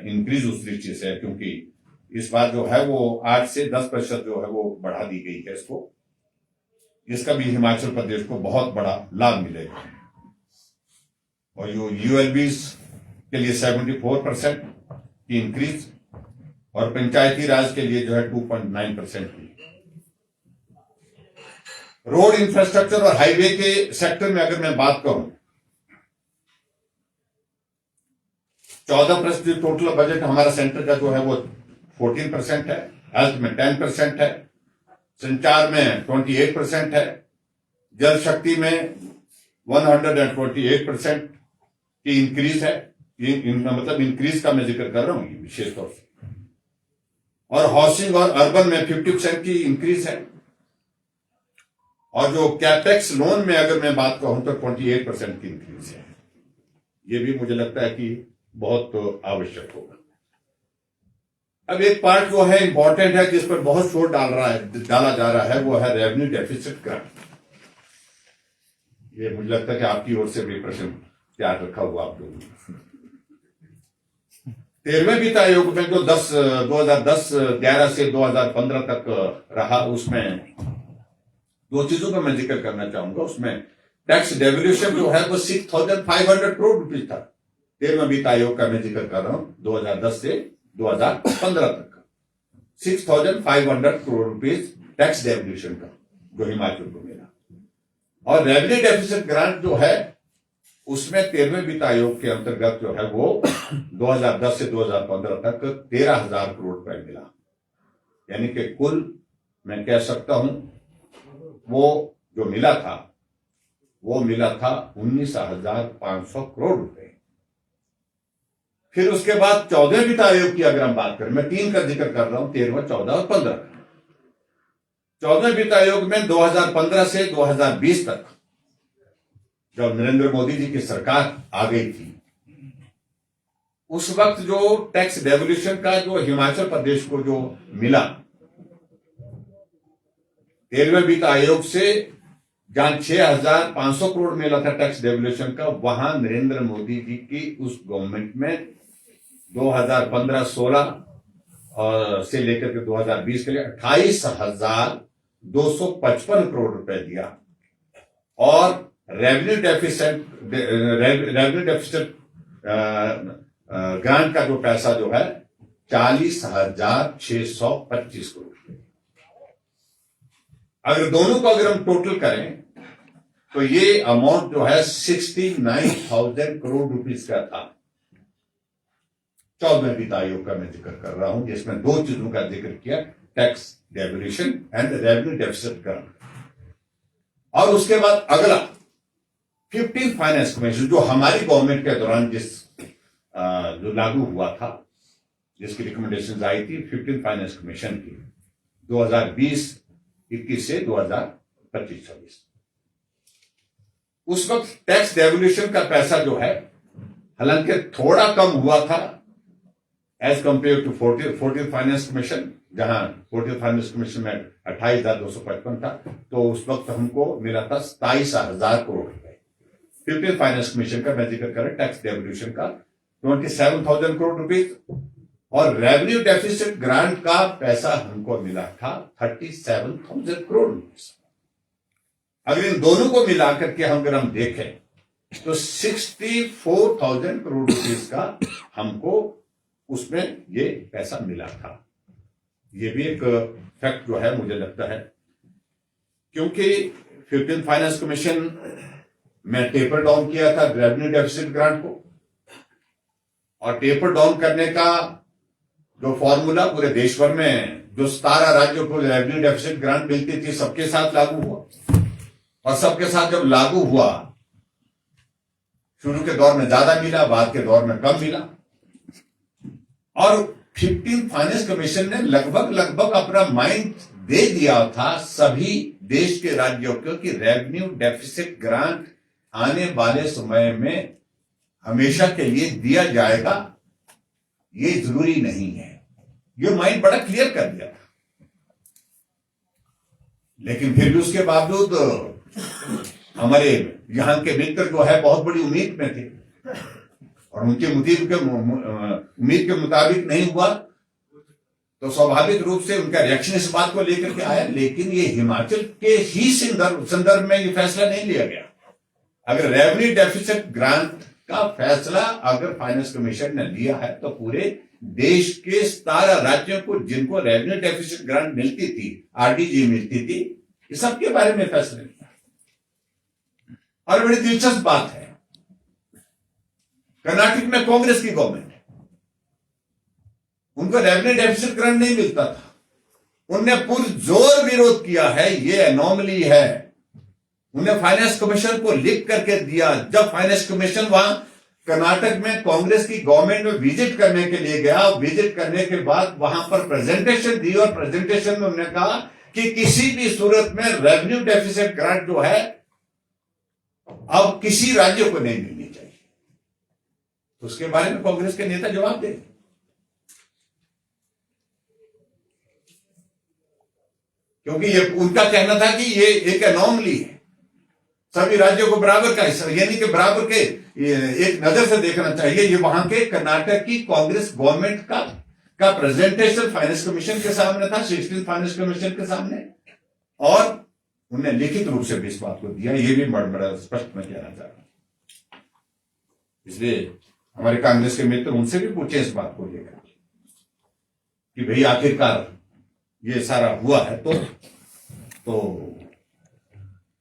इंक्रीज उस दृष्टि से है, क्योंकि इस बार जो है वो 8 से 10% जो है वो बढ़ा दी गई है इसको। इसका भी हिमाचल प्रदेश को बहुत बड़ा लाभ मिलेगा। और यूएलबीज के लिए 74% की इंक्रीज और पंचायती राज के लिए जो है 2.9% की। रोड इंफ्रास्ट्रक्चर और हाईवे के सेक्टर में अगर मैं बात करूं, 14% टोटल बजट हमारा सेंटर का जो है वो 14% है, हेल्थ में 10% है, संचार में 28% है, जल शक्ति में 128% की इंक्रीज है। मतलब इंक्रीज का मैं जिक्र कर रहा हूं विशेष तौर से। और हाउसिंग और अर्बन में 50% की इंक्रीज है। और जो कैपेक्स लोन में अगर मैं बात कहूं तो 28% की इंक्रीज है। ये भी मुझे लगता है कि बहुत आवश्यक होगा। अब एक पार्ट जो है इंपॉर्टेंट है, जिस पर बहुत शोर डाला जा रहा है, वो है रेवेन्यू डेफिसिट ग्रांट। ये मुझे लगता है कि आपकी ओर से भी प्रश्न तैयार रखा हुआ आप लोगों ने। 13वें वित्त आयोग में जो 2011 से 2015 तक रहा, उसमें दो चीजों का मैं जिक्र करना चाहूंगा। उसमें टैक्स डेवल्यूशन जो है वो 6,500 करोड़ रुपीज था। 13वें वित्त आयोग का मैं जिक्र कर रहा हूं 2010 से 2015 तक का 6,500 करोड़ रुपीज टैक्स डेवल्यूशन का जो हिमाचल को मिला। और रेवेन्यू डेफिसिट ग्रांट जो है उसमें 13वें वित्त आयोग के अंतर्गत जो है वो 2010 से 2015 तक 13,000 करोड़ रुपए मिला। यानी कि कुल मैं कह सकता हूं वो जो मिला था वो मिला था 19,500 करोड़ रुपए। फिर उसके बाद 14वें वित्त आयोग की अगर हम बात करें, मैं 3 का जिक्र कर रहा हूं, 13वां, 14 और 15। 14वें वित्त आयोग में 2015 से 2020 तक जब नरेंद्र मोदी जी की सरकार आ गई थी, उस वक्त जो टैक्स डेवल्यूशन का जो हिमाचल प्रदेश को जो मिला 13वें वित्त आयोग से, जहां 6,500 करोड़ मिला था टैक्स डेवल्यूशन का, वहां नरेंद्र मोदी जी की उस गवर्नमेंट में 2015-16 से लेकर के 2020 के लिए 28,255 करोड़ रुपए दिया। और रेवेन्यू डेफिसिट ग्रांट का जो पैसा जो है 40,625 करोड़। अगर दोनों को अगर हम टोटल करें तो ये अमाउंट जो है 69,000 करोड़ रुपीस का था। 14वें वित्त आयोग का मैं जिक्र कर रहा हूं, जिसमें 2 चीजों का जिक्र किया, tax devolution and revenue deficit grant. और उसके बाद अगला 15 फाइनेंस कमीशन जो हमारी गवर्नमेंट के दौरान जो लागू हुआ था, जिसकी रिकमेंडेशंस आई थी 15 फाइनेंस कमीशन की 2020-21 से 2025-26। उस वक्त टैक्स डेवल्यूशन का पैसा जो है हालांकि थोड़ा कम हुआ था as compare to 14 finance commission, जहां 14 फाइनेंस कमीशन में 28,255 था, तो उस वक्त हमको मिला था 27,000 करोड़ रुपए। 15 फाइनेंस कमीशन का मैं जिक्र करें, टैक्स डेवल्यूशन का 27,000 करोड़ रुपीज, और रेवेन्यू डेफिसिट ग्रांट का पैसा हमको मिला था 37,000 करोड़ रुपीज। अगर इन दोनों को मिलाकर के अगर हम देखें तो 64,000 करोड़ रुपीज का हमको उसमें ये पैसा मिला था। ये भी एक फैक्ट जो है मुझे लगता है, क्योंकि 15 फाइनेंस कमीशन में टेपर डाउन किया था रेवेन्यू डेफिसिट ग्रांट को, और टेपर डाउन करने का जो फॉर्मूला पूरे देश भर में जो 17 राज्यों को रेवेन्यू डेफिसिट ग्रांट मिलती थी सबके साथ लागू हुआ। और सबके साथ जब लागू हुआ, शुरू के दौर में ज्यादा मिला, बाद के दौर में कम मिला, और 15 फाइनेंस कमीशन ने लगभग अपना माइंड दे दिया था सभी देश के राज्यों को कि रेवेन्यू डेफिसिट ग्रांट आने वाले समय में हमेशा के लिए दिया जाएगा, ये जरूरी नहीं है। ये माइंड बड़ा क्लियर कर दिया था। लेकिन फिर भी उसके बावजूद हमारे यहां के मित्र जो है बहुत बड़ी उम्मीद में थे, और उनके उम्मीद के मुताबिक नहीं हुआ, तो स्वाभाविक रूप से उनका रिएक्शन इस बात को लेकर के आया। लेकिन ये हिमाचल के ही संदर्भ में ये फैसला नहीं लिया गया। अगर रेवेन्यू डेफिसिट ग्रांट का फैसला अगर फाइनेंस कमीशन ने लिया है तो पूरे देश के 17 राज्यों को जिनको रेवेन्यू डेफिसिट ग्रांट मिलती थी, आरडीजी मिलती थी, इस सब के बारे में फैसला लिया। और बड़ी दिलचस्प बात है, कर्नाटक में कांग्रेस की गवर्नमेंट है, उनको रेवेन्यू डेफिसिट ग्रांट नहीं मिलता था। उनने पुरजोर विरोध किया है, ये एनोमली है। उन्हें फाइनेंस कमीशन को लिख करके दिया। जब फाइनेंस कमीशन वहां कर्नाटक में कांग्रेस की गवर्नमेंट में विजिट करने के लिए गया, विजिट करने के बाद वहां पर प्रेजेंटेशन दी और प्रेजेंटेशन में उन्होंने कहा कि किसी भी सूरत में रेवेन्यू डेफिसिट ग्रांट जो है अब किसी राज्य को नहीं मिलनी चाहिए। तो उसके बारे में कांग्रेस के नेता जवाब दे, क्योंकि ये उनका कहना था कि ये एक एनोमली है, सभी राज्यों को बराबर का हिस्सा, यानी कि बराबर के एक नजर से देखना चाहिए। ये वहां के कर्नाटक की कांग्रेस गवर्नमेंट का प्रेजेंटेशन फाइनेंस कमीशन के सामने था, 16 फाइनेंस कमीशन के सामने, और उन्हें लिखित रूप से भी इस बात को दिया। ये भी बड़ा स्पष्ट मैं कहना चाह रहा हूं। इसलिए हमारे कांग्रेस के मित्र उनसे भी पूछे इस बात को लेकर कि भाई आखिरकार ये सारा हुआ है तो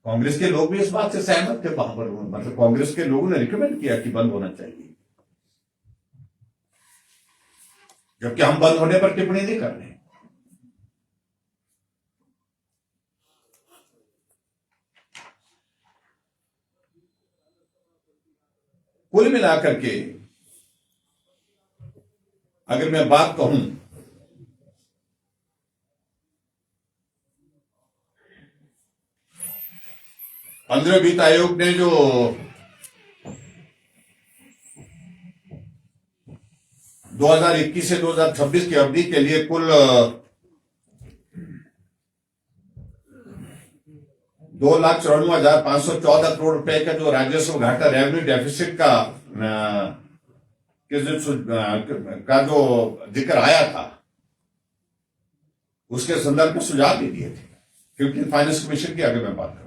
कांग्रेस के लोग भी इस बात से सहमत थे वहां पर, मतलब कांग्रेस के लोगों ने रिकमेंड किया कि बंद होना चाहिए, जबकि हम बंद होने पर टिप्पणी नहीं कर रहे। कुल मिलाकर के अगर मैं बात कहूं, पंद्रह वित्त आयोग ने जो 2021 से 2026 की अवधि के लिए कुल 2,94,514 करोड़ रुपए का जो राजस्व घाटा रेवेन्यू डेफिसिट का जो जिक्र आया था, उसके संदर्भ में सुझाव भी दिए थे 15 फाइनेंस कमीशन की। अगर मैं बात करूं,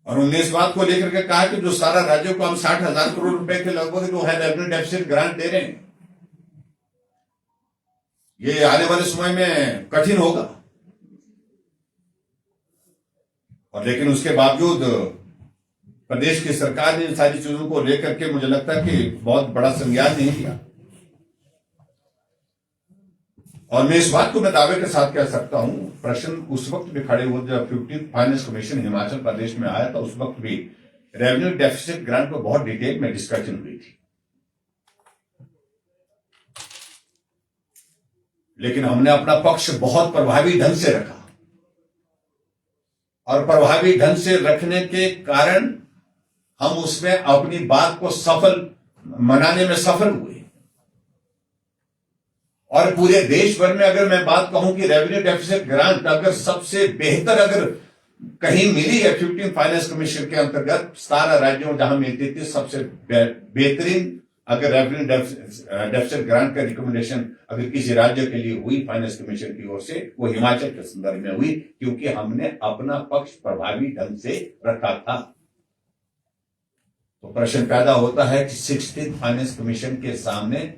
और उन्होंने इस बात को लेकर के कहा कि जो सारा राज्यों को हम 60,000 करोड़ रुपए के लगभग जो है रेवेन्यू डेफिसिट ग्रांट दे रहे हैं, ये आने वाले समय में कठिन होगा। और लेकिन उसके बावजूद प्रदेश की सरकार ने इन सारी चीजों को लेकर के मुझे लगता है कि बहुत बड़ा संज्ञान नहीं लिया। और मैं इस बात को मैं दावे के साथ कह सकता हूं, प्रश्न उस वक्त भी खड़े हुए जब 15 फाइनेंस कमीशन हिमाचल प्रदेश में आया था, उस वक्त भी रेवेन्यू डेफिसिट ग्रांट पर बहुत डिटेल में डिस्कशन हुई थी। लेकिन हमने अपना पक्ष बहुत प्रभावी ढंग से रखा, और प्रभावी ढंग से रखने के कारण हम उसमें अपनी बात को मनाने में सफल हुए। और पूरे देश भर में अगर मैं बात कहूं कि रेवेन्यू डेफिसिट ग्रांट अगर सबसे बेहतर अगर कहीं मिली है 15 फाइनेंस कमीशन के अंतर्गत 17 राज्यों जहां मिलती थी, सबसे बेहतरीन अगर रेवेन्यू डेफिसिट ग्रांट का रिकमेंडेशन अगर किसी राज्य के लिए हुई फाइनेंस कमीशन की ओर से, वो हिमाचल के संदर्भ में हुई, क्योंकि हमने अपना पक्ष प्रभावी ढंग से रखा था। तो प्रश्न पैदा होता है कि 16 फाइनेंस कमीशन के सामने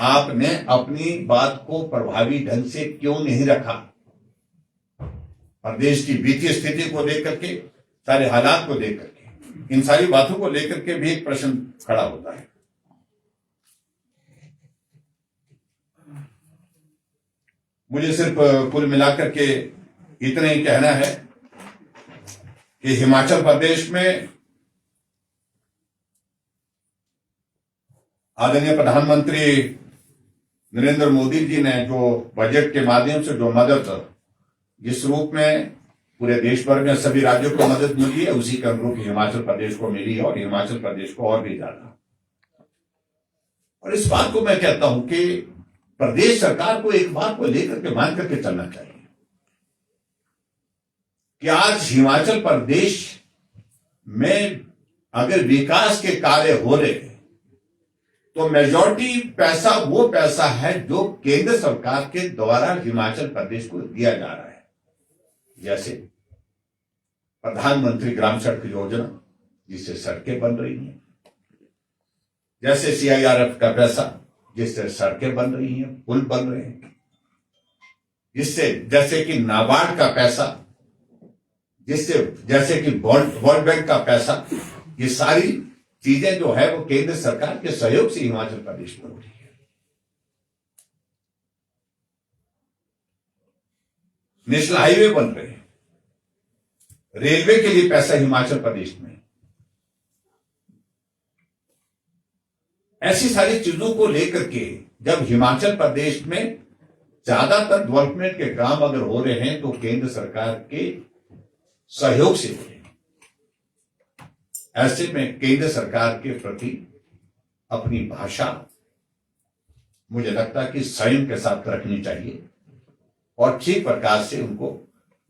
आपने अपनी बात को प्रभावी ढंग से क्यों नहीं रखा? प्रदेश की वित्तीय स्थिति को लेकर के, सारे हालात को लेकर के, इन सारी बातों को लेकर के भी एक प्रश्न खड़ा होता है। मुझे सिर्फ कुल मिलाकर के इतना ही कहना है कि हिमाचल प्रदेश में आदरणीय प्रधानमंत्री नरेंद्र मोदी जी ने जो बजट के माध्यम से जो मदद जिस रूप में पूरे देश भर में सभी राज्यों को मदद मिली है, उसी के अनुरूप हिमाचल प्रदेश को मिली है, और हिमाचल प्रदेश को और भी ज्यादा। और इस बात को मैं कहता हूं कि प्रदेश सरकार को एक बात को लेकर के मान करके चलना चाहिए कि आज हिमाचल प्रदेश में अगर विकास के कार्य हो रहे हैं तो मेजॉरिटी पैसा वो पैसा है जो केंद्र सरकार के द्वारा हिमाचल प्रदेश को दिया जा रहा है। जैसे प्रधानमंत्री ग्राम सड़क योजना, जिससे सड़कें बन रही हैं, जैसे CIRF का पैसा, जिससे सड़कें बन रही हैं, पुल बन रहे हैं, जिससे जैसे कि नाबार्ड का पैसा, जिससे जैसे कि वर्ल्ड बैंक का पैसा, ये सारी चीजें जो है वो केंद्र सरकार के सहयोग से हिमाचल प्रदेश में हो रही है। नेशनल हाईवे बन रहे हैं, रेलवे के लिए पैसा हिमाचल प्रदेश में। ऐसी सारी चीजों को लेकर के जब हिमाचल प्रदेश में ज्यादातर डेवलपमेंट के काम अगर हो रहे हैं तो केंद्र सरकार के सहयोग से हो रहे हैं। ऐसे में केंद्र सरकार के प्रति अपनी भाषा मुझे लगता है कि संयम के साथ रखनी चाहिए और ठीक प्रकार से उनको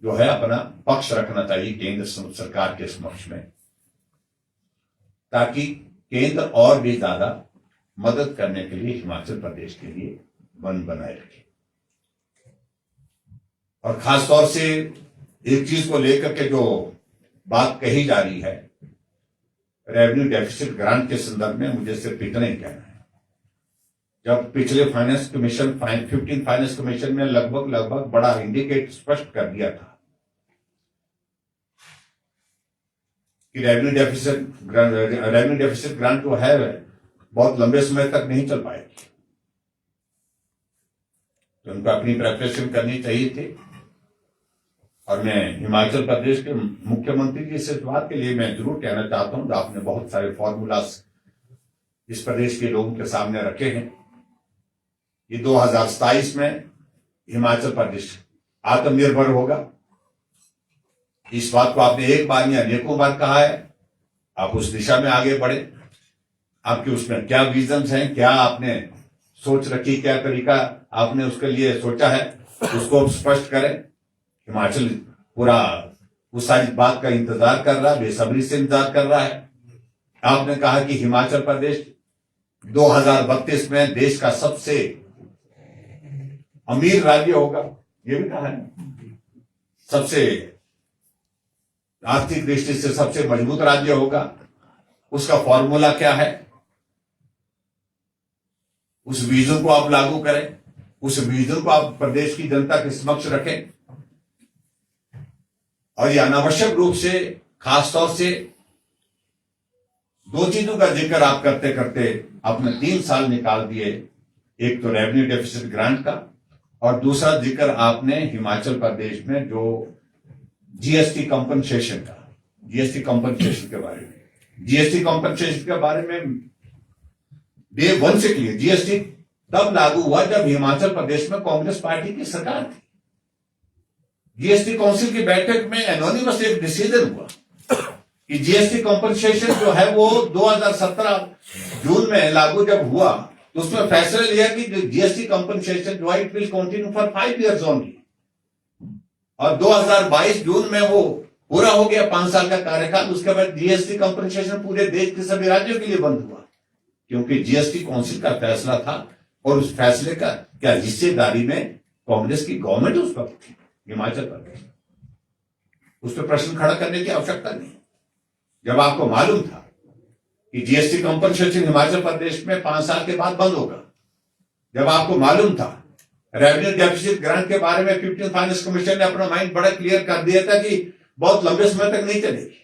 जो है अपना पक्ष रखना चाहिए केंद्र सरकार के समक्ष में, ताकि केंद्र और भी ज्यादा मदद करने के लिए हिमाचल प्रदेश के लिए मन बनाए रखे। और खासतौर से एक चीज को लेकर के जो बात कही जा रही है रेवेन्यू डेफिसिट ग्रांट के संदर्भ में, मुझे सिर्फ इतना ही कहना है। जब पिछले फाइनेंस कमीशन 15 फाइनेंस कमीशन में लगभग बड़ा इंडिकेट स्पष्ट कर दिया था कि रेवेन्यू डेफिसिट ग्रांट जो है बहुत लंबे समय तक नहीं चल पाएगी, तो उनको अपनी प्रिपरेशन करनी चाहिए थी। और मैं हिमाचल प्रदेश के मुख्यमंत्री जी से इस बात के लिए मैं जरूर कहना चाहता हूं, आपने बहुत सारे फॉर्मूलास इस प्रदेश के लोगों के सामने रखे हैं। ये 2027 में हिमाचल प्रदेश आत्मनिर्भर होगा, इस बात को आपने एक बार या अनेकों बार कहा है। आप उस दिशा में आगे बढ़े, आपके उसमें क्या विजन्स हैं, क्या आपने सोच रखी, क्या तरीका आपने उसके लिए सोचा है, उसको स्पष्ट करें। हिमाचल पूरा उस सारी बात का इंतजार कर रहा है, बेसब्री से इंतजार कर रहा है। आपने कहा कि हिमाचल प्रदेश 2032 में देश का सबसे अमीर राज्य होगा, ये भी कहा है, सबसे आर्थिक दृष्टि से सबसे मजबूत राज्य होगा। उसका फॉर्मूला क्या है, उस विजन को आप लागू करें, उस विजन को आप प्रदेश की जनता के समक्ष रखें। और ये अनावश्यक रूप से खासतौर से दो चीजों का जिक्र आप करते करते आपने 3 साल निकाल दिए, एक तो रेवेन्यू डेफिसिट ग्रांट का और दूसरा जिक्र आपने हिमाचल प्रदेश में जो जीएसटी कंपनसेशन का, जीएसटी कंपनसेशन के बारे में, जीएसटी कंपनसेशन के बारे में डे 1 से क्लियर, जीएसटी तब लागू हुआ जब हिमाचल प्रदेश में कांग्रेस पार्टी की सरकार थी। जीएसटी काउंसिल की बैठक में एनोनिमस एक डिसीजन हुआ कि जीएसटी कंपनसेशन जो है वो 2017 जून में लागू जब हुआ तो उसमें फैसला लिया कि जीएसटी कंपनसेशन जो है it will continue for 5 years only. और 2022 जून में वो पूरा हो गया 5 साल का कार्यकाल। उसके बाद जीएसटी कंपनसेशन पूरे देश के सभी राज्यों के लिए बंद हुआ, क्योंकि जीएसटी काउंसिल का फैसला था और उस फैसले का क्या हिस्सेदारी में कांग्रेस की गवर्नमेंट उस पर थी हिमाचल प्रदेश। उस पर प्रश्न खड़ा करने की आवश्यकता नहीं। जब आपको मालूम था कि जीएसटी कंपनसेशन हिमाचल प्रदेश में 5 साल के बाद बंद होगा, जब आपको मालूम था रेवेन्यू डेफिसिट ग्रांट के बारे में 15 फाइनेंस कमीशन ने अपना माइंड बड़ा क्लियर कर दिया था कि बहुत लंबे समय तक नहीं चलेगी,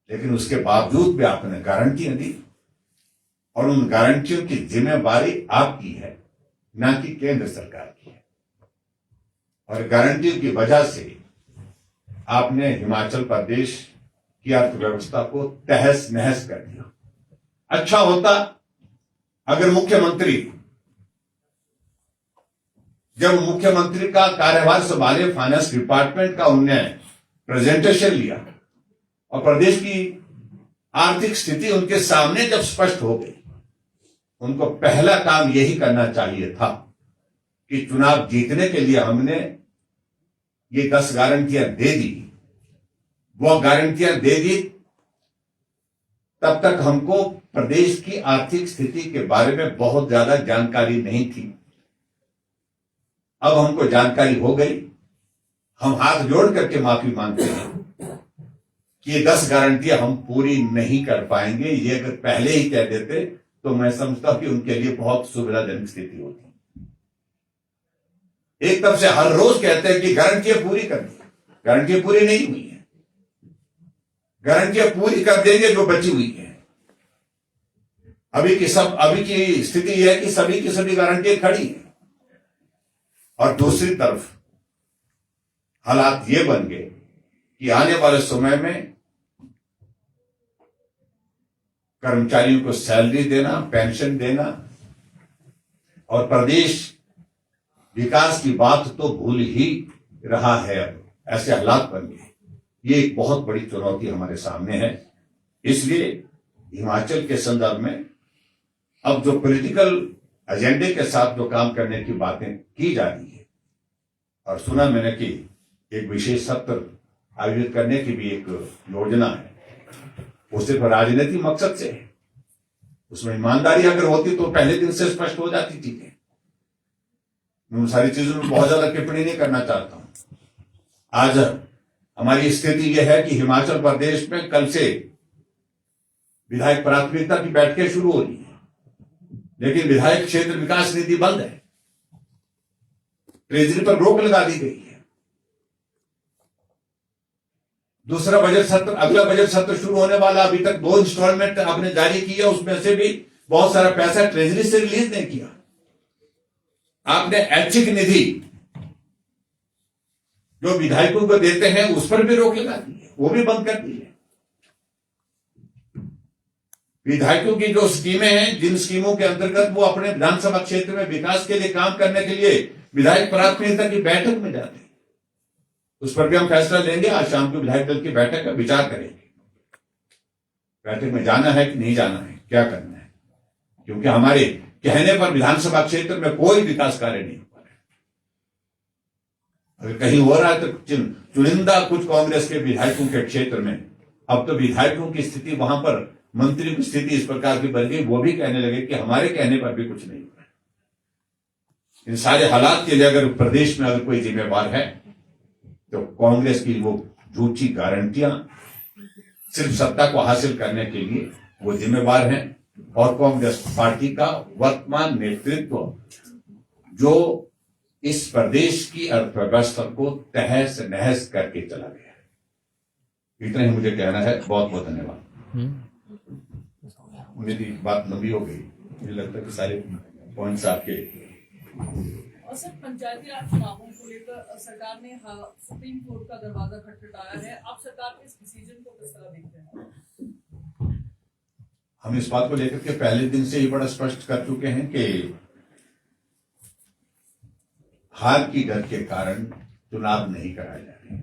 लेकिन उसके बावजूद भी आपने गारंटियां दी और उन गारंटियों की जिम्मेवारी आपकी है, ना कि केंद्र सरकार की है। और गारंटियों की वजह से आपने हिमाचल प्रदेश की अर्थव्यवस्था को तहस नहस कर दिया। अच्छा होता अगर जब मुख्यमंत्री का कार्यभार संभाले फाइनेंस डिपार्टमेंट का उनने प्रेजेंटेशन लिया और प्रदेश की आर्थिक स्थिति उनके सामने जब स्पष्ट हो गई, उनको पहला काम यही करना चाहिए था कि चुनाव जीतने के लिए हमने ये 10 गारंटियां दे दी, वो गारंटियां दे दी तब तक हमको प्रदेश की आर्थिक स्थिति के बारे में बहुत ज्यादा जानकारी नहीं थी। अब हमको जानकारी हो गई। हम हाथ जोड़ करके माफी मांगते हैं कि ये 10 गारंटियां हम पूरी नहीं कर पाएंगे। ये अगर पहले ही कह देते तो मैं समझता हूं कि उनके लिए बहुत सुविधाजनक स्थिति होती। एक तरफ से हर रोज कहते हैं कि गारंटियां पूरी कर दी, गारंटियां पूरी नहीं हुई है। गारंटियां पूरी कर देंगे जो बची हुई है। अभी की स्थिति यह है कि सभी की सभी गारंटियां खड़ी हैं। और दूसरी तरफ हालात ये बन गए कि आने वाले समय में कर्मचारियों को सैलरी देना, पेंशन देना और प्रदेश विकास की बात तो भूल ही रहा है। अब ऐसे हालात बन गए। ये एक बहुत बड़ी चुनौती हमारे सामने है। इसलिए हिमाचल के संदर्भ में अब जो पॉलिटिकल एजेंडे के साथ जो काम करने की बातें की जा रही है, और सुना मैंने कि एक विशेष सत्र आयोजित करने की भी एक योजना है, वो सिर्फ राजनीतिक मकसद से है। उसमें ईमानदारी अगर होती तो पहले दिन से स्पष्ट हो जाती चीजें। मैं उन सारी चीजों में बहुत ज्यादा टिप्पणी नहीं करना चाहता हूं। आज हमारी स्थिति यह है कि हिमाचल प्रदेश में कल से विधायक प्राथमिकता की बैठकें शुरू हो रही है, लेकिन विधायक क्षेत्र विकास निधि बंद है। ट्रेजरी पर रोक लगा दी गई है। दूसरा बजट सत्र, अगला बजट सत्र शुरू होने वाला, अभी तक 2 इंस्टॉलमेंट आपने जारी किया, उसमें से भी बहुत सारा पैसा ट्रेजरी से रिलीज नहीं किया। आपने ऐच्छिक निधि जो विधायकों को देते हैं उस पर भी रोक लगा दी है, वो भी बंद कर दी है। विधायकों की जो स्कीमें हैं, जिन स्कीमों के अंतर्गत वो अपने विधानसभा क्षेत्र में विकास के लिए काम करने के लिए विधायक प्राथमिकता की बैठक में जाते हैं, उस पर भी हम फैसला लेंगे। आज शाम को विधायक दल की बैठक का विचार करेंगे। बैठक में जाना है कि नहीं जाना है, क्या करना है, क्योंकि हमारे कहने पर विधानसभा क्षेत्र में कोई विकास कार्य नहीं हो रहा है। अगर कहीं हो रहा है तो चुनिंदा कुछ कांग्रेस के विधायकों के क्षेत्र में। अब तो विधायकों की स्थिति, वहां पर मंत्री की स्थिति इस प्रकार की बन गई, वो भी कहने लगे कि हमारे कहने पर भी कुछ नहीं हो रहा है। इन सारे हालात के लिए अगर प्रदेश में अगर कोई जिम्मेवार है तो कांग्रेस की वो झूठी गारंटियां सिर्फ सत्ता को हासिल करने के लिए वो जिम्मेवार हैं। और कांग्रेस पार्टी का वर्तमान नेतृत्व जो इस प्रदेश की अर्थव्यवस्था को तहस नहस करके चला गया है। इतना ही मुझे कहना है। बहुत बहुत धन्यवाद। मेरी बात लंबी हो गई, मुझे लगता है कि सारे पॉइंट्स आपके। और सर, पंचायती राज चुनावों को लेकर सरकार ने सुप्रीम कोर्ट का दरवाजा खटखटाया है। आप सरकार के इस डिसीजन को किस तरह देखते हैं? हम इस बात को लेकर के पहले दिन से ही बड़ा स्पष्ट कर चुके हैं कि हार की डर के कारण चुनाव नहीं कराए जा रहे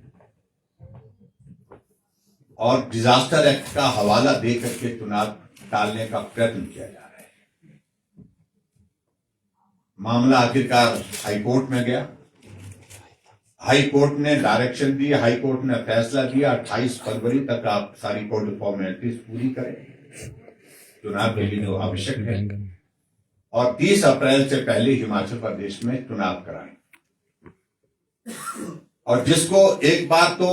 और डिजास्टर एक्ट का हवाला दे करके चुनाव टालने का प्रयत्न किया जा रहा है। मामला आखिरकार हाईकोर्ट में गया। हाई कोर्ट ने डायरेक्शन दी, हाई कोर्ट ने फैसला दिया 28 फरवरी तक आप सारी कोर्ट फॉर्मेलिटीज पूरी करें चुनाव के लिए जो आवश्यक है, और 30 अप्रैल से पहले हिमाचल प्रदेश में चुनाव कराएं। और जिसको एक बार तो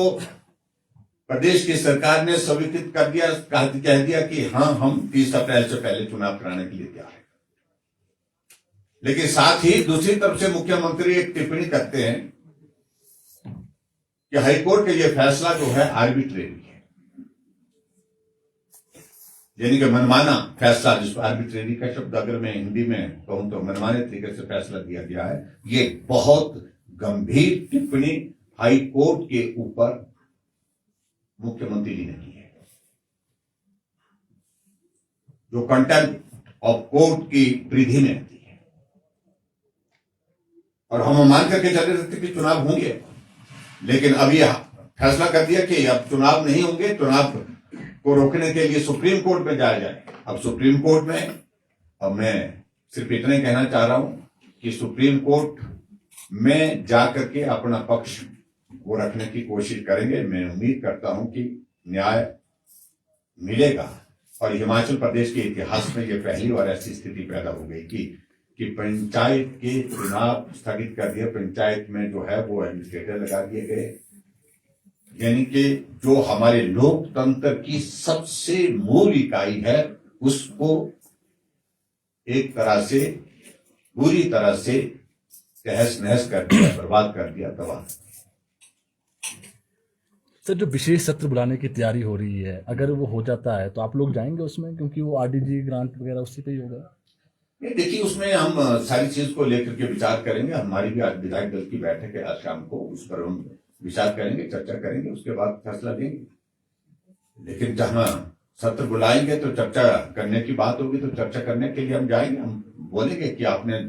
प्रदेश की सरकार ने स्वीकृत कर दिया, कह दिया कि हाँ, हम 30 अप्रैल से पहले चुनाव कराने के लिए तैयार हैं। लेकिन साथ ही दूसरी तरफ से मुख्यमंत्री एक टिप्पणी करते हैं कि हाईकोर्ट का यह फैसला जो है आर्बिट्रेरी है, यानी कि मनमाना फैसला, जिसको आर्बिट्रेरी का शब्द अगर मैं हिंदी में कहूं तो मनमाने तरीके से फैसला दिया गया है। ये बहुत गंभीर टिप्पणी हाई कोर्ट के ऊपर मुख्यमंत्री जी ने की है, जो कंटेम्प्ट ऑफ कोर्ट की परिधि में आती है। और हम मान करके चल रहे थे कि चुनाव होंगे, लेकिन अब यह फैसला कर दिया कि अब चुनाव नहीं होंगे। चुनाव को रोकने के लिए सुप्रीम कोर्ट में जाया जाए। अब सुप्रीम कोर्ट में, अब मैं सिर्फ इतना ही कहना चाह रहा हूं कि सुप्रीम कोर्ट में जाकर के अपना पक्ष वो रखने की कोशिश करेंगे। मैं उम्मीद करता हूं कि न्याय मिलेगा और हिमाचल प्रदेश के इतिहास में ये पहली बार ऐसी स्थिति पैदा हो गई कि पंचायत के चुनाव स्थगित कर दिए, पंचायत में जो है वो एडमिनिस्ट्रेटर लगा दिए गए। यानी कि जो हमारे लोकतंत्र की सबसे मूल इकाई है उसको एक तरह से पूरी तरह से तहस नहस कर दिया, बर्बाद कर दिया, तबाह। सर, जो विशेष सत्र बुलाने की तैयारी हो रही है, अगर वो हो जाता है तो आप लोग जाएंगे उसमें, क्योंकि वो आरडीजी ग्रांट वगैरह उसी पे ही होगा? देखिए, उसमें हम सारी चीज को लेकर के विचार करेंगे। हमारी भी आज विधायक दल की बैठक है आज शाम को, उस पर हम विचार करेंगे, चर्चा करेंगे, उसके बाद फैसला देंगे। लेकिन जहां सत्र बुलाएंगे तो चर्चा करने की बात होगी, तो चर्चा करने के लिए हम जाएंगे। हम बोलेंगे कि आपने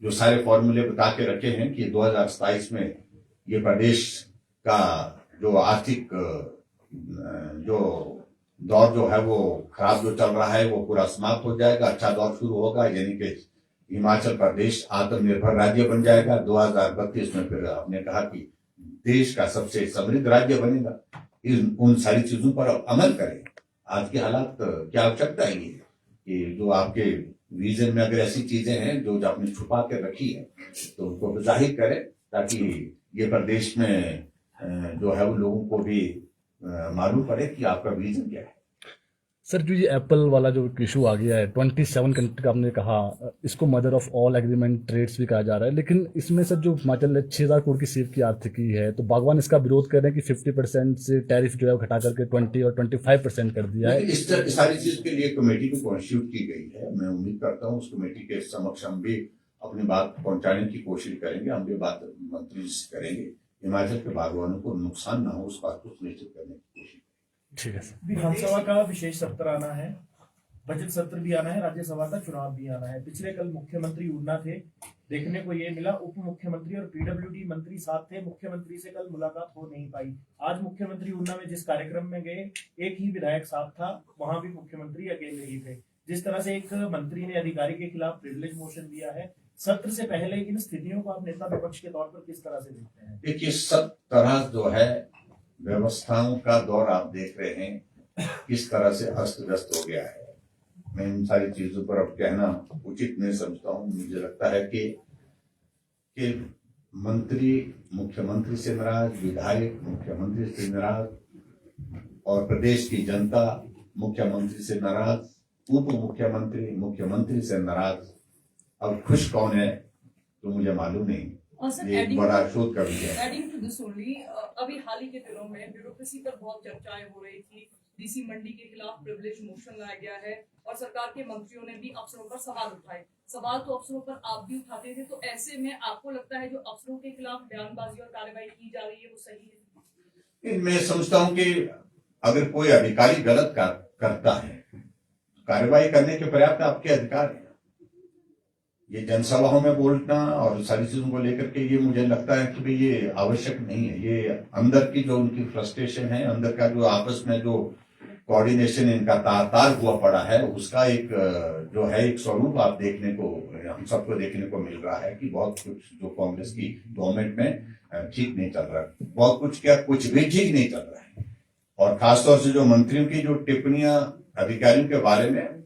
जो सारे फॉर्मूले बता के रखे हैं कि 2027 में ये प्रदेश का जो आर्थिक जो दौर जो है वो खराब जो चल रहा है वो पूरा समाप्त हो जाएगा, अच्छा दौर शुरू होगा, यानी कि हिमाचल प्रदेश आत्मनिर्भर राज्य बन जाएगा। 2032 में फिर आपने कहा कि देश का सबसे समृद्ध राज्य बनेगा। उन सारी चीजों पर अमल करें। आज के हालात क्या आवश्यकता है ये कि जो आपके विजन में अगर ऐसी चीजें हैं जो आपने छुपा के रखी है तो उनको जाहिर करें, ताकि ये प्रदेश में जो है वो लोगों को भी मालूम पड़े कि आपका विजन क्या है। सर, जो ये एप्पल वाला जो इशू आ गया है, 27 कंट्री का आपने कहा, इसको mother of all agreement trades भी कहा जा रहा है, लेकिन इसमें सर जो हिमाचल 6,000 करोड़ की सेब की आर्थिकी है, तो बागवान इसका विरोध कर रहे हैं कि 50% से टैरिफ जो है वो घटा करके 20 और 25% कर दिया है। इस सारी चीज के लिए कमेटी को कॉन्स्टिट्यूट की गई है। मैं उम्मीद करता हूँ उस कमेटी के समक्ष हम भी अपनी बात पहुंचाने की कोशिश करेंगे। हम भी बात मंत्री से करेंगे, हिमाचल के बागवानों को नुकसान ना हो उस बात को सुनिश्चित करने की कोशिश। ठीक है सर। विधानसभा का विशेष सत्र आना है, बजट सत्र भी आना है, राज्यसभा का चुनाव भी आना है। पिछले कल मुख्यमंत्री ऊना थे, देखने को ये मिला उप मुख्यमंत्री और पीडब्ल्यूडी मंत्री साथ थे। मुख्यमंत्री से कल मुलाकात हो नहीं पाई। आज मुख्यमंत्री ऊना में जिस कार्यक्रम में गए, एक ही विधायक साथ था, वहां भी मुख्यमंत्री अकेले ही थे। जिस तरह से एक मंत्री ने अधिकारी के खिलाफ प्रिविलेज मोशन दिया है, सत्र से पहले इन स्थितियों को आप नेता विपक्ष के तौर पर किस तरह से देखते हैं? देखिए, सब तरह जो है व्यवस्थाओं का दौर आप देख रहे हैं किस तरह से अस्त व्यस्त हो गया है। मैं इन सारी चीजों पर अब कहना उचित नहीं समझता हूँ। मुझे लगता है कि मंत्री मुख्यमंत्री से नाराज, विधायक मुख्यमंत्री से नाराज, और प्रदेश की जनता मुख्यमंत्री से नाराज, उप मुख्यमंत्री मुख्यमंत्री से नाराज। अब खुश कौन है तो मुझे मालूम नहीं। ये एक बड़ा शोध का विषय है। एडिंग टू दिस ओनली, अभी हाल ही के दिनों में ब्यूरोक्रेसी पर बहुत चर्चाएं हो रही थी। डीसी मंडी के खिलाफ प्रिविलेज मोशन लाया गया है और सरकार के मंत्रियों ने भी अफसरों पर सवाल उठाए। सवाल तो अफसरों पर आप भी उठाते थे, तो ऐसे में आपको लगता है जो अफसरों के खिलाफ बयानबाजी और कार्रवाई की जा रही है वो सही है? मैं समझता हूं कि अगर कोई अधिकारी गलत करता है, कार्रवाई करने के पर्याप्त आपके अधिकार है। ये जनसभाओं में बोलना और सारी चीजों को लेकर के ये मुझे लगता है कि भाई ये आवश्यक नहीं है। ये अंदर की जो उनकी फ्रस्ट्रेशन है, अंदर का जो आपस में जो कोऑर्डिनेशन इनका तार हुआ पड़ा है, उसका एक जो है एक स्वरूप आप देखने को, हम सबको देखने को मिल रहा है कि बहुत कुछ जो कांग्रेस की गवर्नमेंट में ठीक नहीं चल रहा है। बहुत कुछ क्या, कुछ भी ठीक नहीं चल रहा है। और खासतौर से जो मंत्रियों की जो टिप्पणियां अधिकारियों के बारे में,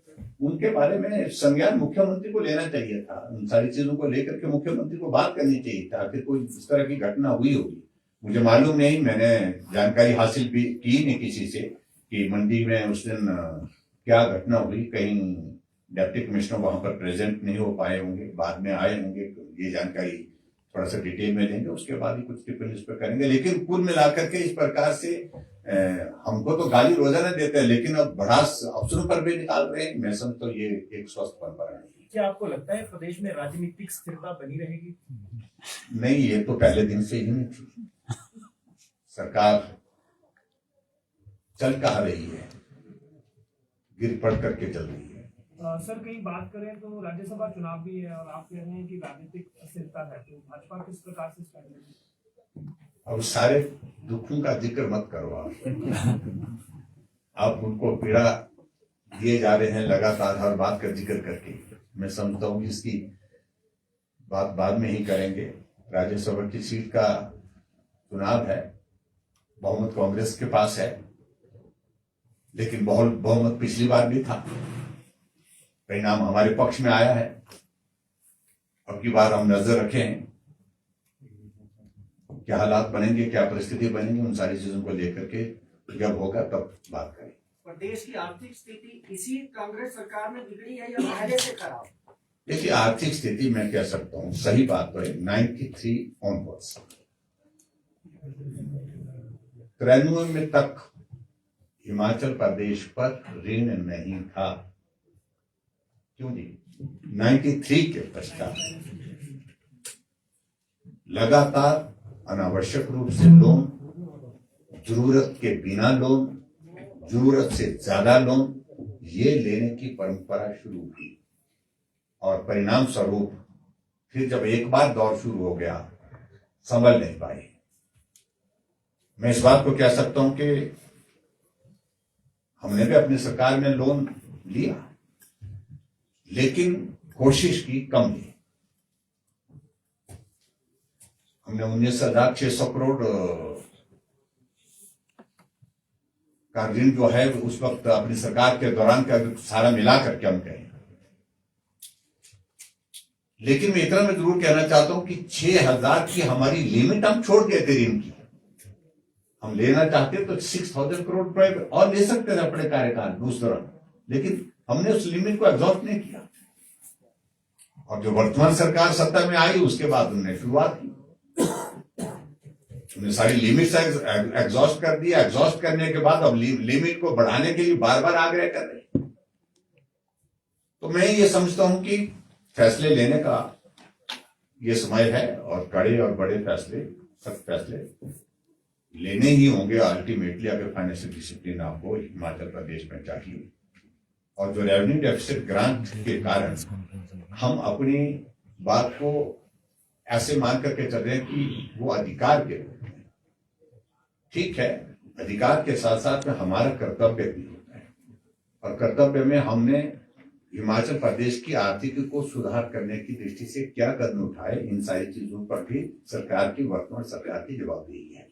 उनके बारे में संज्ञान मुख्यमंत्री को लेना चाहिए था। उन सारी चीजों को लेकर के मुख्यमंत्री को बात करनी चाहिए था। फिर कोई इस तरह की घटना हुई होगी, मुझे मालूम नहीं। मैंने जानकारी हासिल भी की नहीं किसी से कि मंडी में उस दिन क्या घटना हुई। कहीं डिप्टी कमिश्नर वहां पर प्रेजेंट नहीं हो पाए होंगे, बाद में आए होंगे। ये जानकारी थोड़ा सा डिटेल में लेंगे, उसके बाद ही कुछ टिप्पणी इस पर करेंगे। लेकिन कुल मिलाकर के इस प्रकार से हमको तो गाली रोजाना देते हैं, लेकिन अब भड़ास अफसरों पर भी निकाल रहे हैं। मैं समझता हूँ ये एक स्वस्थ परंपरा नहीं है। क्या आपको लगता है प्रदेश में राजनीतिक स्थिरता बनी रहेगी? नहीं, ये तो पहले दिन से ही नहीं थी। सरकार चल कहाँ रही है, गिर पड़ करके चल रही है। सर, कहीं बात करें तो राज्यसभा चुनाव भी है और आप कह रहे हैं कि राजनीतिक अस्थिरता है, तो भाजपा किस प्रकार से स्ट्रैटेजी? अब सारे दुखों का जिक्र मत करो आप उनको पीड़ा दिए जा रहे हैं लगातार हर बात का जिक्र करके। मैं समझता हूँ इसकी बात बाद में ही करेंगे। राज्यसभा की सीट का चुनाव है, बहुमत कांग्रेस के पास है। लेकिन बहुमत पिछली बार भी था, परिणाम हमारे पक्ष में आया है। अब की बार हम नजर रखें क्या हालात बनेंगे, क्या परिस्थिति बनेंगी, उन सारी चीजों को लेकर के जब होगा तब बात करें। प्रदेश की आर्थिक स्थिति इसी कांग्रेस सरकार में बिगड़ी है या पहले से खराब? देखिए, आर्थिक स्थिति मैं कह सकता हूं, सही बात तो है 93 ऑनवर्ड्स 93 में तक हिमाचल प्रदेश पर ऋण नहीं था। क्यों जी? 93 के पश्चात लगातार अनावश्यक रूप से लोन, जरूरत के बिना लोन, जरूरत से ज्यादा लोन ये लेने की परंपरा शुरू हुई और परिणाम स्वरूप फिर जब एक बार दौर शुरू हो गया संभल नहीं पाए। मैं इस बात को कह सकता हूं कि हमने भी अपनी सरकार में लोन लिया, लेकिन कोशिश की कम ली। हमने 19,600 करोड़ का ऋण जो है उस वक्त अपनी सरकार के दौरान का सारा मिला करके हम कहें। लेकिन मैं इतना मैं जरूर कहना चाहता हूं कि 6,000 की हमारी लिमिट हम छोड़ गए थे ऋण की। हम लेना चाहते तो 6,000 करोड़ रुपए और ले सकते थे अपने कार्यकाल में उस दौरान, लेकिन हमने उस लिमिट को एग्जॉस्ट नहीं किया। और जो वर्तमान सरकार सत्ता में आई उसके बाद उन्होंने शुरुआत की, उन्हें सारी लिमिट्स एग्जॉस्ट कर दिया। एग्जॉस्ट करने के बाद अब लिमिट को बढ़ाने के लिए बार बार आग्रह कर रहे। तो मैं ये समझता हूं कि फैसले लेने का ये समय है और कड़े और बड़े फैसले, सख्त फैसले लेने ही होंगे अल्टीमेटली, अगर फाइनेंशियल डिसिप्लिन आपको हिमाचल प्रदेश में चाहिए। और जो रेवेन्यू डेफिसिट ग्रांट के कारण हम अपनी बात को ऐसे मान करके चल रहे हैं कि वो अधिकार के रूप में, ठीक है, अधिकार के साथ साथ में हमारा कर्तव्य भी होता है। और कर्तव्य में हमने हिमाचल प्रदेश की आर्थिकी को सुधार करने की दृष्टि से क्या कदम उठाए, इन सारी चीजों पर भी सरकार की, वर्तमान सरकार की जवाबदेही है।